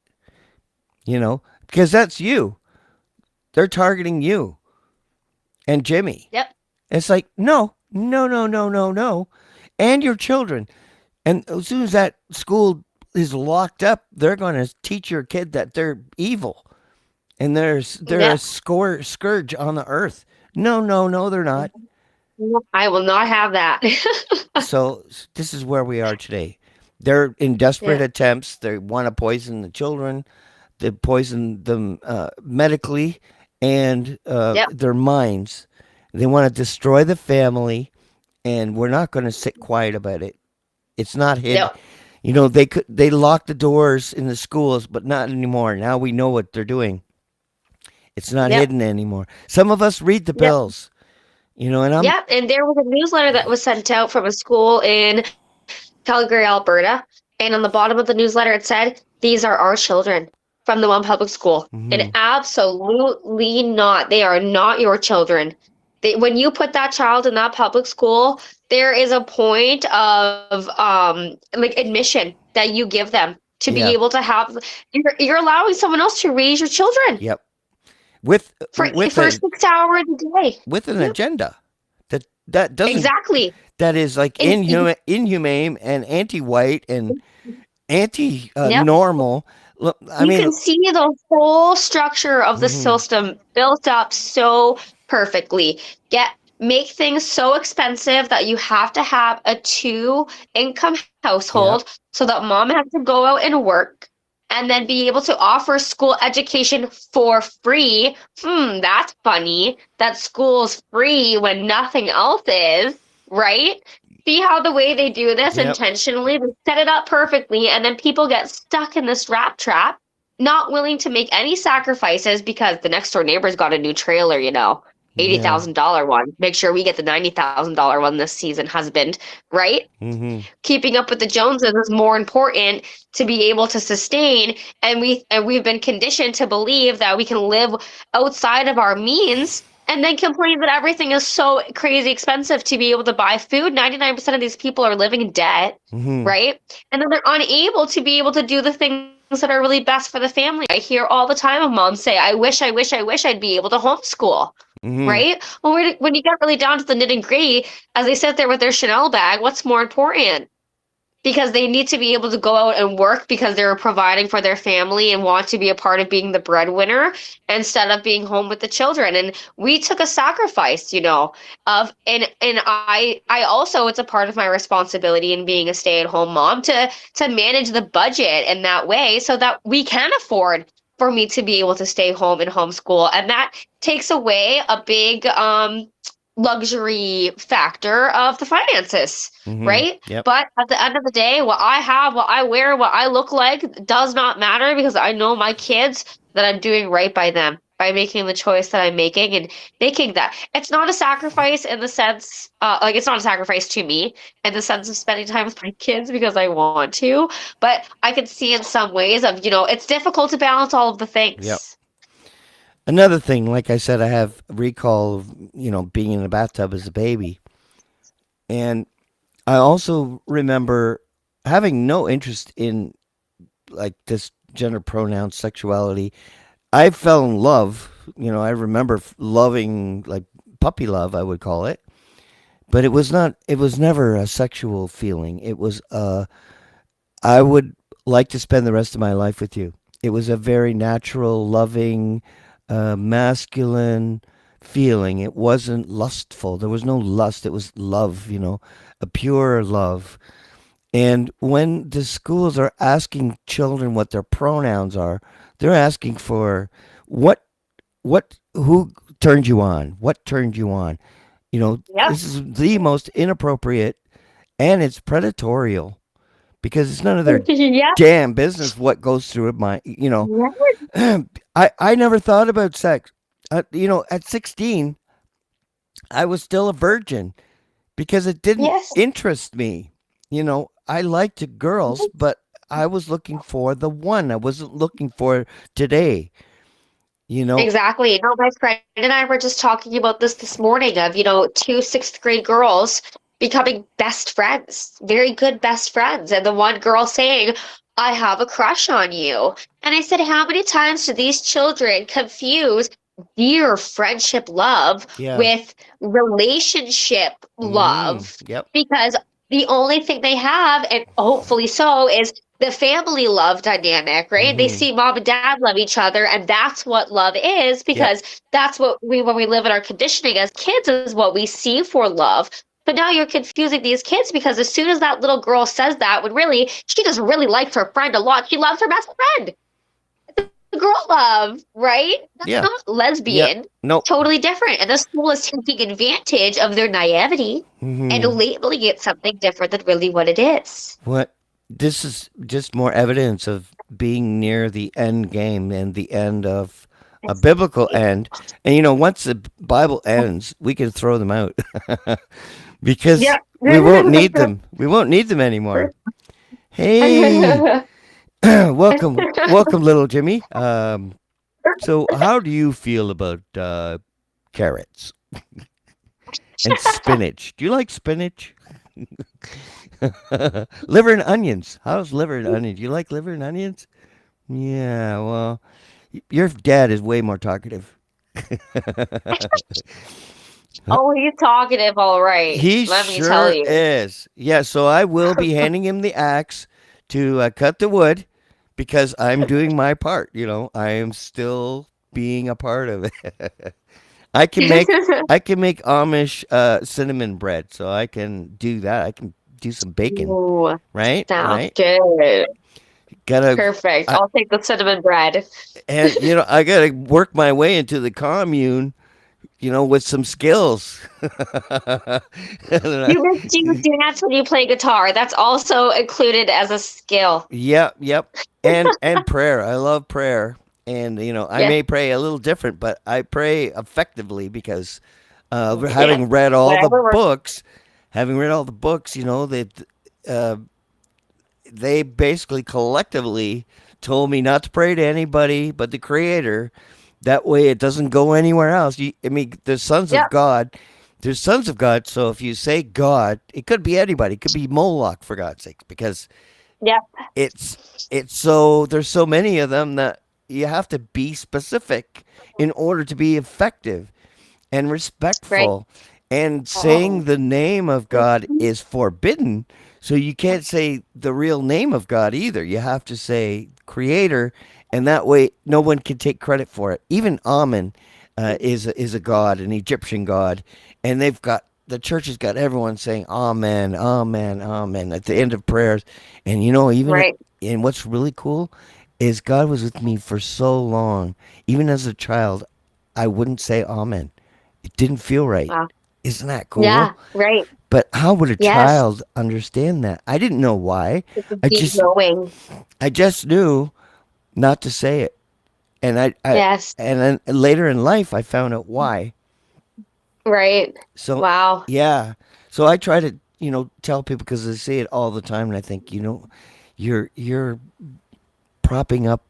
because that's you. They're targeting you and Jimmy. Yep. It's like, no, no, no, no, no, no, and your children. And as soon as that school is locked up, they're going to teach your kid that they're evil. And they're a scourge on the earth. No, no, no, they're not. I will not have that. So this is where we are today. They're in desperate attempts. They want to poison the children. They poison them medically and their minds. They want to destroy the family, and we're not going to sit quiet about it. It's not hidden. They lock the doors in the schools, but not anymore. Now we know what they're doing. It's not hidden anymore. Some of us read the bills, and I'm. Yeah, and there was a newsletter that was sent out from a school in Calgary, Alberta, and on the bottom of the newsletter it said, "These are our children from the one public school." And absolutely not. They are not your children. When you put that child in that public school, there is a point of admission that you give them to be able to have. You're allowing someone else to raise your children. Yep. With for 6 hours a day with an agenda that doesn't exactly that is like inhumane and anti-white and anti-normal. Look, I mean, you can see the whole structure of the system built up so perfectly. Make things so expensive that you have to have a 2-income household so that mom has to go out and work and then be able to offer school education for free. That's funny. That school's free when nothing else is, right? See how the way they do this intentionally? They set it up perfectly, and then people get stuck in this rat trap, not willing to make any sacrifices because the next door neighbor's got a new trailer, $80,000 one. Make sure we get the $90,000 one this season, husband, right? Keeping up with the Joneses is more important to be able to sustain, and we've been conditioned to believe that we can live outside of our means and then complain that everything is so crazy expensive to be able to buy food. 99% of these people are living in debt, Mm-hmm. right? And then they're unable to be able to do the things that are really best for the family. I hear all the time of moms say, I wish I'd be able to homeschool. Mm-hmm. Right? Well, when you get really down to the nitty gritty, as they sit there with their Chanel bag, what's more important? Because they need to be able to go out and work because they're providing for their family and want to be a part of being the breadwinner instead of being home with the children. And we took a sacrifice, and I also, it's a part of my responsibility in being a stay-at-home mom to manage the budget in that way so that we can afford for me to be able to stay home and homeschool. And that takes away a big luxury factor of the finances, Mm-hmm. right? Yep. But at the end of the day, what I have, what I wear, what I look like does not matter because I know my kids that I'm doing right by them by making the choice that I'm making and making that. It's not a sacrifice in the sense, like it's not a sacrifice to me in the sense of spending time with my kids because I want to, but I can see in some ways of, it's difficult to balance all of the things. Yep. Another thing, like I said, I have recall of, being in a bathtub as a baby. And I also remember having no interest in like this gender pronoun sexuality. I fell in love, I remember loving like puppy love, I would call it. But it was never a sexual feeling. It was I would like to spend the rest of my life with you. It was a very natural, loving, masculine feeling. It wasn't lustful. There was no lust. It was love, a pure love. And when the schools are asking children what their pronouns are, they're asking for who turned you on? What turned you on? Yep. This is the most inappropriate and it's predatorial because it's none of their Yeah. damn business what goes through my, I never thought about sex. At 16, I was still a virgin because it didn't Yes. interest me. I liked girls, but I was looking for the one. I wasn't looking for today. Exactly. No, my friend and I were just talking about this morning of, two sixth grade girls becoming best friends, very good best friends. And the one girl saying, I have a crush on you. And I said, how many times do these children confuse dear friendship love Yeah. with relationship love? Yep. Because the only thing they have, and hopefully so, is the family love dynamic, right? They see mom and dad love each other, and that's what love is because that's what when we live in our conditioning as kids is what we see for love. But now you're confusing these kids because as soon as that little girl says that, when really she just really likes her friend a lot, she loves her best friend. The girl love, right? That's not lesbian. Yep. Nope. Totally different. And the school is taking advantage of their naivety and labeling it something different than really what it is. What? This is just more evidence of being near the end game and the end of a biblical end. And once the Bible ends, we can throw them out because we won't need them. We won't need them anymore. Hey, welcome, little Jimmy. So how do you feel about carrots and spinach? Do you like spinach? Liver and onions. How's liver and onions? You like liver and onions? Yeah, well, your dad is way more talkative. Oh, he's talkative, all right. He Let me sure tell you. is. Yeah, so I will be handing him the axe to cut the wood because I'm doing my part. I am still being a part of it. I can make Amish cinnamon bread, so I can do that. I can do some bacon, Ooh, right? sounds good. Gotta Perfect. I'll take the cinnamon bread. and I gotta work my way into the commune, with some skills. You dance when you play guitar. That's also included as a skill. Yep. And prayer. I love prayer. And I may pray a little different, but I pray effectively because having read all the books, they basically collectively told me not to pray to anybody but the Creator That way it doesn't go anywhere else. I mean, there's sons of Yep. God. There's sons of God. So if you say God, it could be anybody. It could be Moloch, for God's sake, because Yep. it's so there's so many of them that you have to be specific in order to be effective and Right. respectful. And saying Oh. the name of God is forbidden. So you can't say the real name of God either. You have to say Creator, and that way no one can take credit for it. Even Amen is a god, an Egyptian god, and the church has got everyone saying Amen, Amen, Amen at the end of prayers. And even Right. and what's really cool is God was with me for so long. Even as a child, I wouldn't say Amen. It didn't feel right. Wow. Isn't that Yeah. cool? Right. But how would a Yes. child understand that? I didn't know why. It's a I deep just knowing. I just knew not to say it. And I Yes. and then later in life I found out why. Right. So Wow. yeah. So I try to, tell people because I see it all the time and I think, you're propping up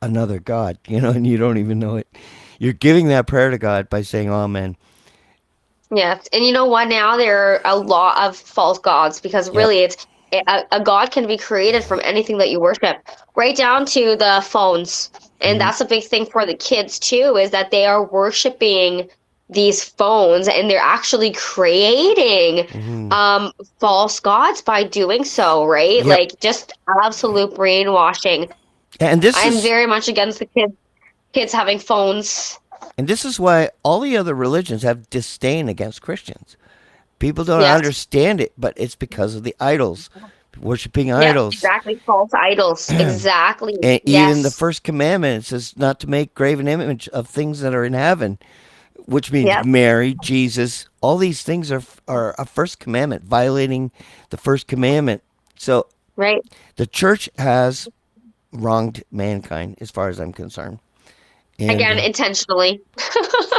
another God, and you don't even know it. You're giving that prayer to God by saying amen. Yes. And you know what? Now there are a lot of false gods because Yep. really a god can be created from anything that you worship, right down to the phones. And Mhm. that's a big thing for the kids too, is that they are worshiping these phones and they're actually creating Mhm. false gods by doing so, right? Yep. Like just absolute brainwashing. And this I'm is very much against the kids having phones. And this is why all the other religions have disdain against Christians. People don't Yes. understand it, but it's because of the idols, worshiping Yes, idols. exactly. False idols. Exactly. And even the Yes. first commandment says not to make graven image of things that are in heaven, which means Yep. Mary, Jesus. All these things are a first commandment, violating the first commandment. So Right. the church has wronged mankind, as far as I'm concerned. And Again, intentionally.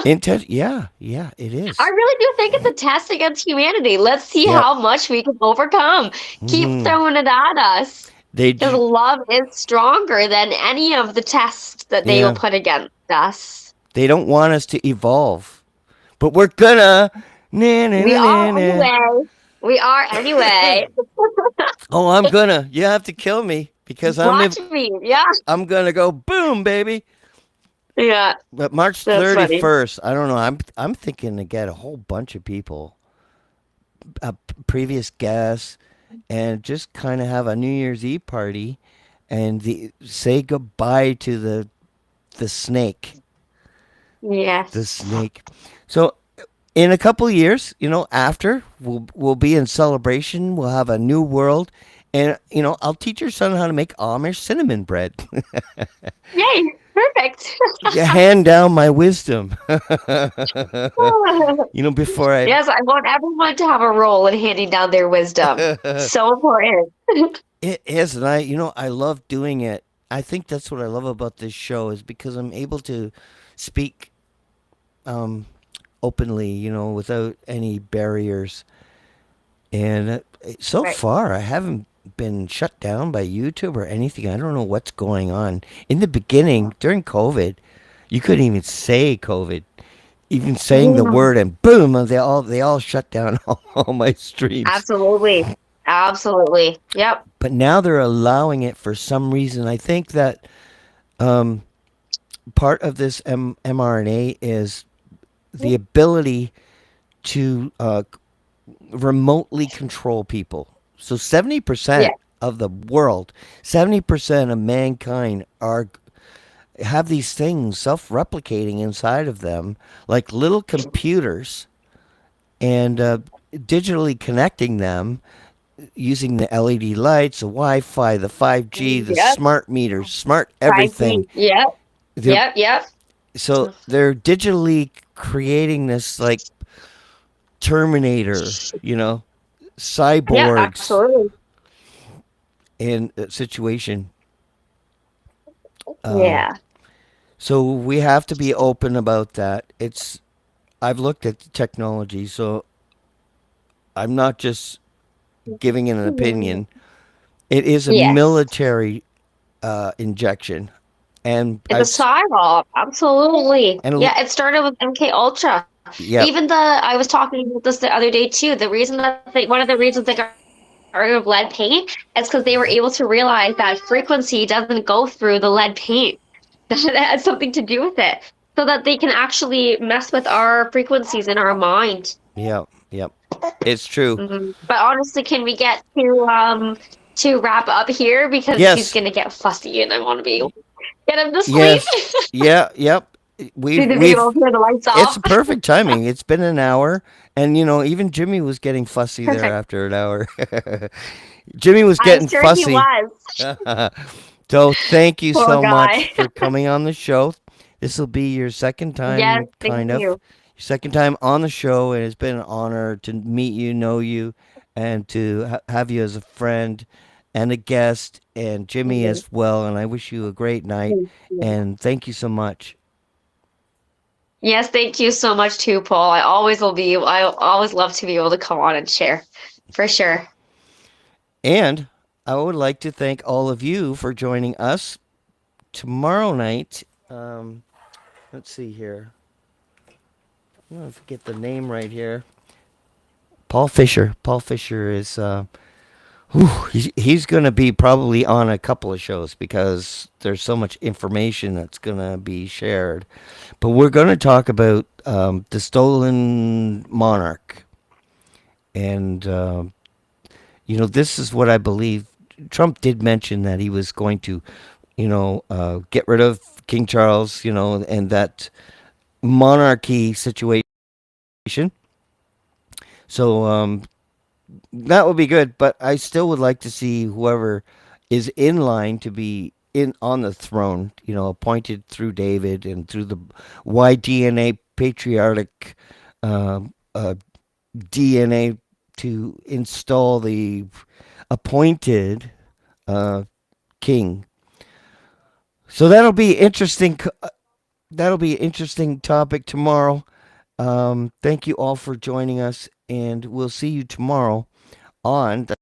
yeah, yeah, it I is. really do think it's a test against humanity. Let's see Yep. how much we can overcome. Keep Hmm. throwing it at us. They, Because love is stronger than any of the tests that they will yeah, put against us. they don't want us to evolve, but we're gonna. Na, na, We na, are na, na. anyway. We are anyway. Oh, I'm gonna. You have to kill me because Watch me. Yeah. I'm gonna go boom, baby. Yeah. But March That's funny. 31st, I don't know. I'm thinking to get a whole bunch of people, previous guests, and just kind of have a New Year's Eve party, and say goodbye to the snake. The Yes. snake. So in a couple of years, after we'll be in celebration. We'll have a new world, and I'll teach your son how to make Amish cinnamon bread. Yay. Perfect. You hand down my wisdom. Before I. Yes, I want everyone to have a role in handing down their wisdom. So important. It is, and I love doing it. I think that's what I love about this show is because I'm able to speak um, openly, without any barriers. And so Right. far, I haven't been shut down by YouTube or anything. I don't know what's going on. In the beginning, during COVID, you couldn't even say COVID. Even saying the Yeah. word, and boom, they all shut down all my streams. Absolutely. Absolutely. Yep. But now they're allowing it for some reason. I think that um, part of this mRNA is the ability to remotely control people. So 70% Yeah. of the world, 70% of mankind have these things self-replicating inside of them, like little computers, and digitally connecting them using the LED lights, the Wi-Fi, the 5G, the Yep. smart meters, smart everything. 5G. Yep. They're Yep. Yep. so they're digitally creating this like Terminator, Yeah, cyborgs absolutely. in a situation. Um, Yeah. so we have to be open about that. I've looked at the technology, so I'm not just giving it an opinion. It is a Yes. military injection, And It's a spiral, absolutely. And Yeah, it started with MK Ultra. yeah, Even I was talking about this the other day too. The reason one of the reasons they got rid of lead paint is because they were able to realize that frequency doesn't go through the lead paint. That it has something to do with it, so that they can actually mess with our frequencies in our mind. yeah, it's true. But honestly, can we get to wrap up here because he's Yes, gonna get fussy and I want to be able to get him to sleep. yes, yeah, yep. Need to be able to turn the lights It's off. perfect timing. It's been an hour, and even Jimmy was getting fussy there Perfect. after an hour. Jimmy was I'm getting sure fussy. he was. So thank you Poor so guy. much for coming on the show. This will be your second time, Yes, kind thank of. you. Your second time on the show, and it's been an honor to meet you, know you, and to have you as a friend and a guest, and Jimmy Mhm. as well. And I wish you a great night, Thank you. and thank you so much. Yes, thank you so much too, Paul. I always love to be able to come on and share, for sure. And I would like to thank all of you for joining us tomorrow night. Let's see here. I'm going to get the name right here. Paul Fisher. Paul Fisher is, he's going to be probably on a couple of shows because there's so much information that's going to be shared. But we're going to talk about the stolen monarch. And, this is what I believe. Trump did mention that he was going to, get rid of King Charles, and that monarchy situation. So that would be good, but I still would like to see whoever is in line to be in on the throne, appointed through David and through the YDNA patriarchic uh, uh, DNA to install the appointed king. So that'll be interesting. That'll be an interesting topic tomorrow. Thank you all for joining us, and we'll see you tomorrow on the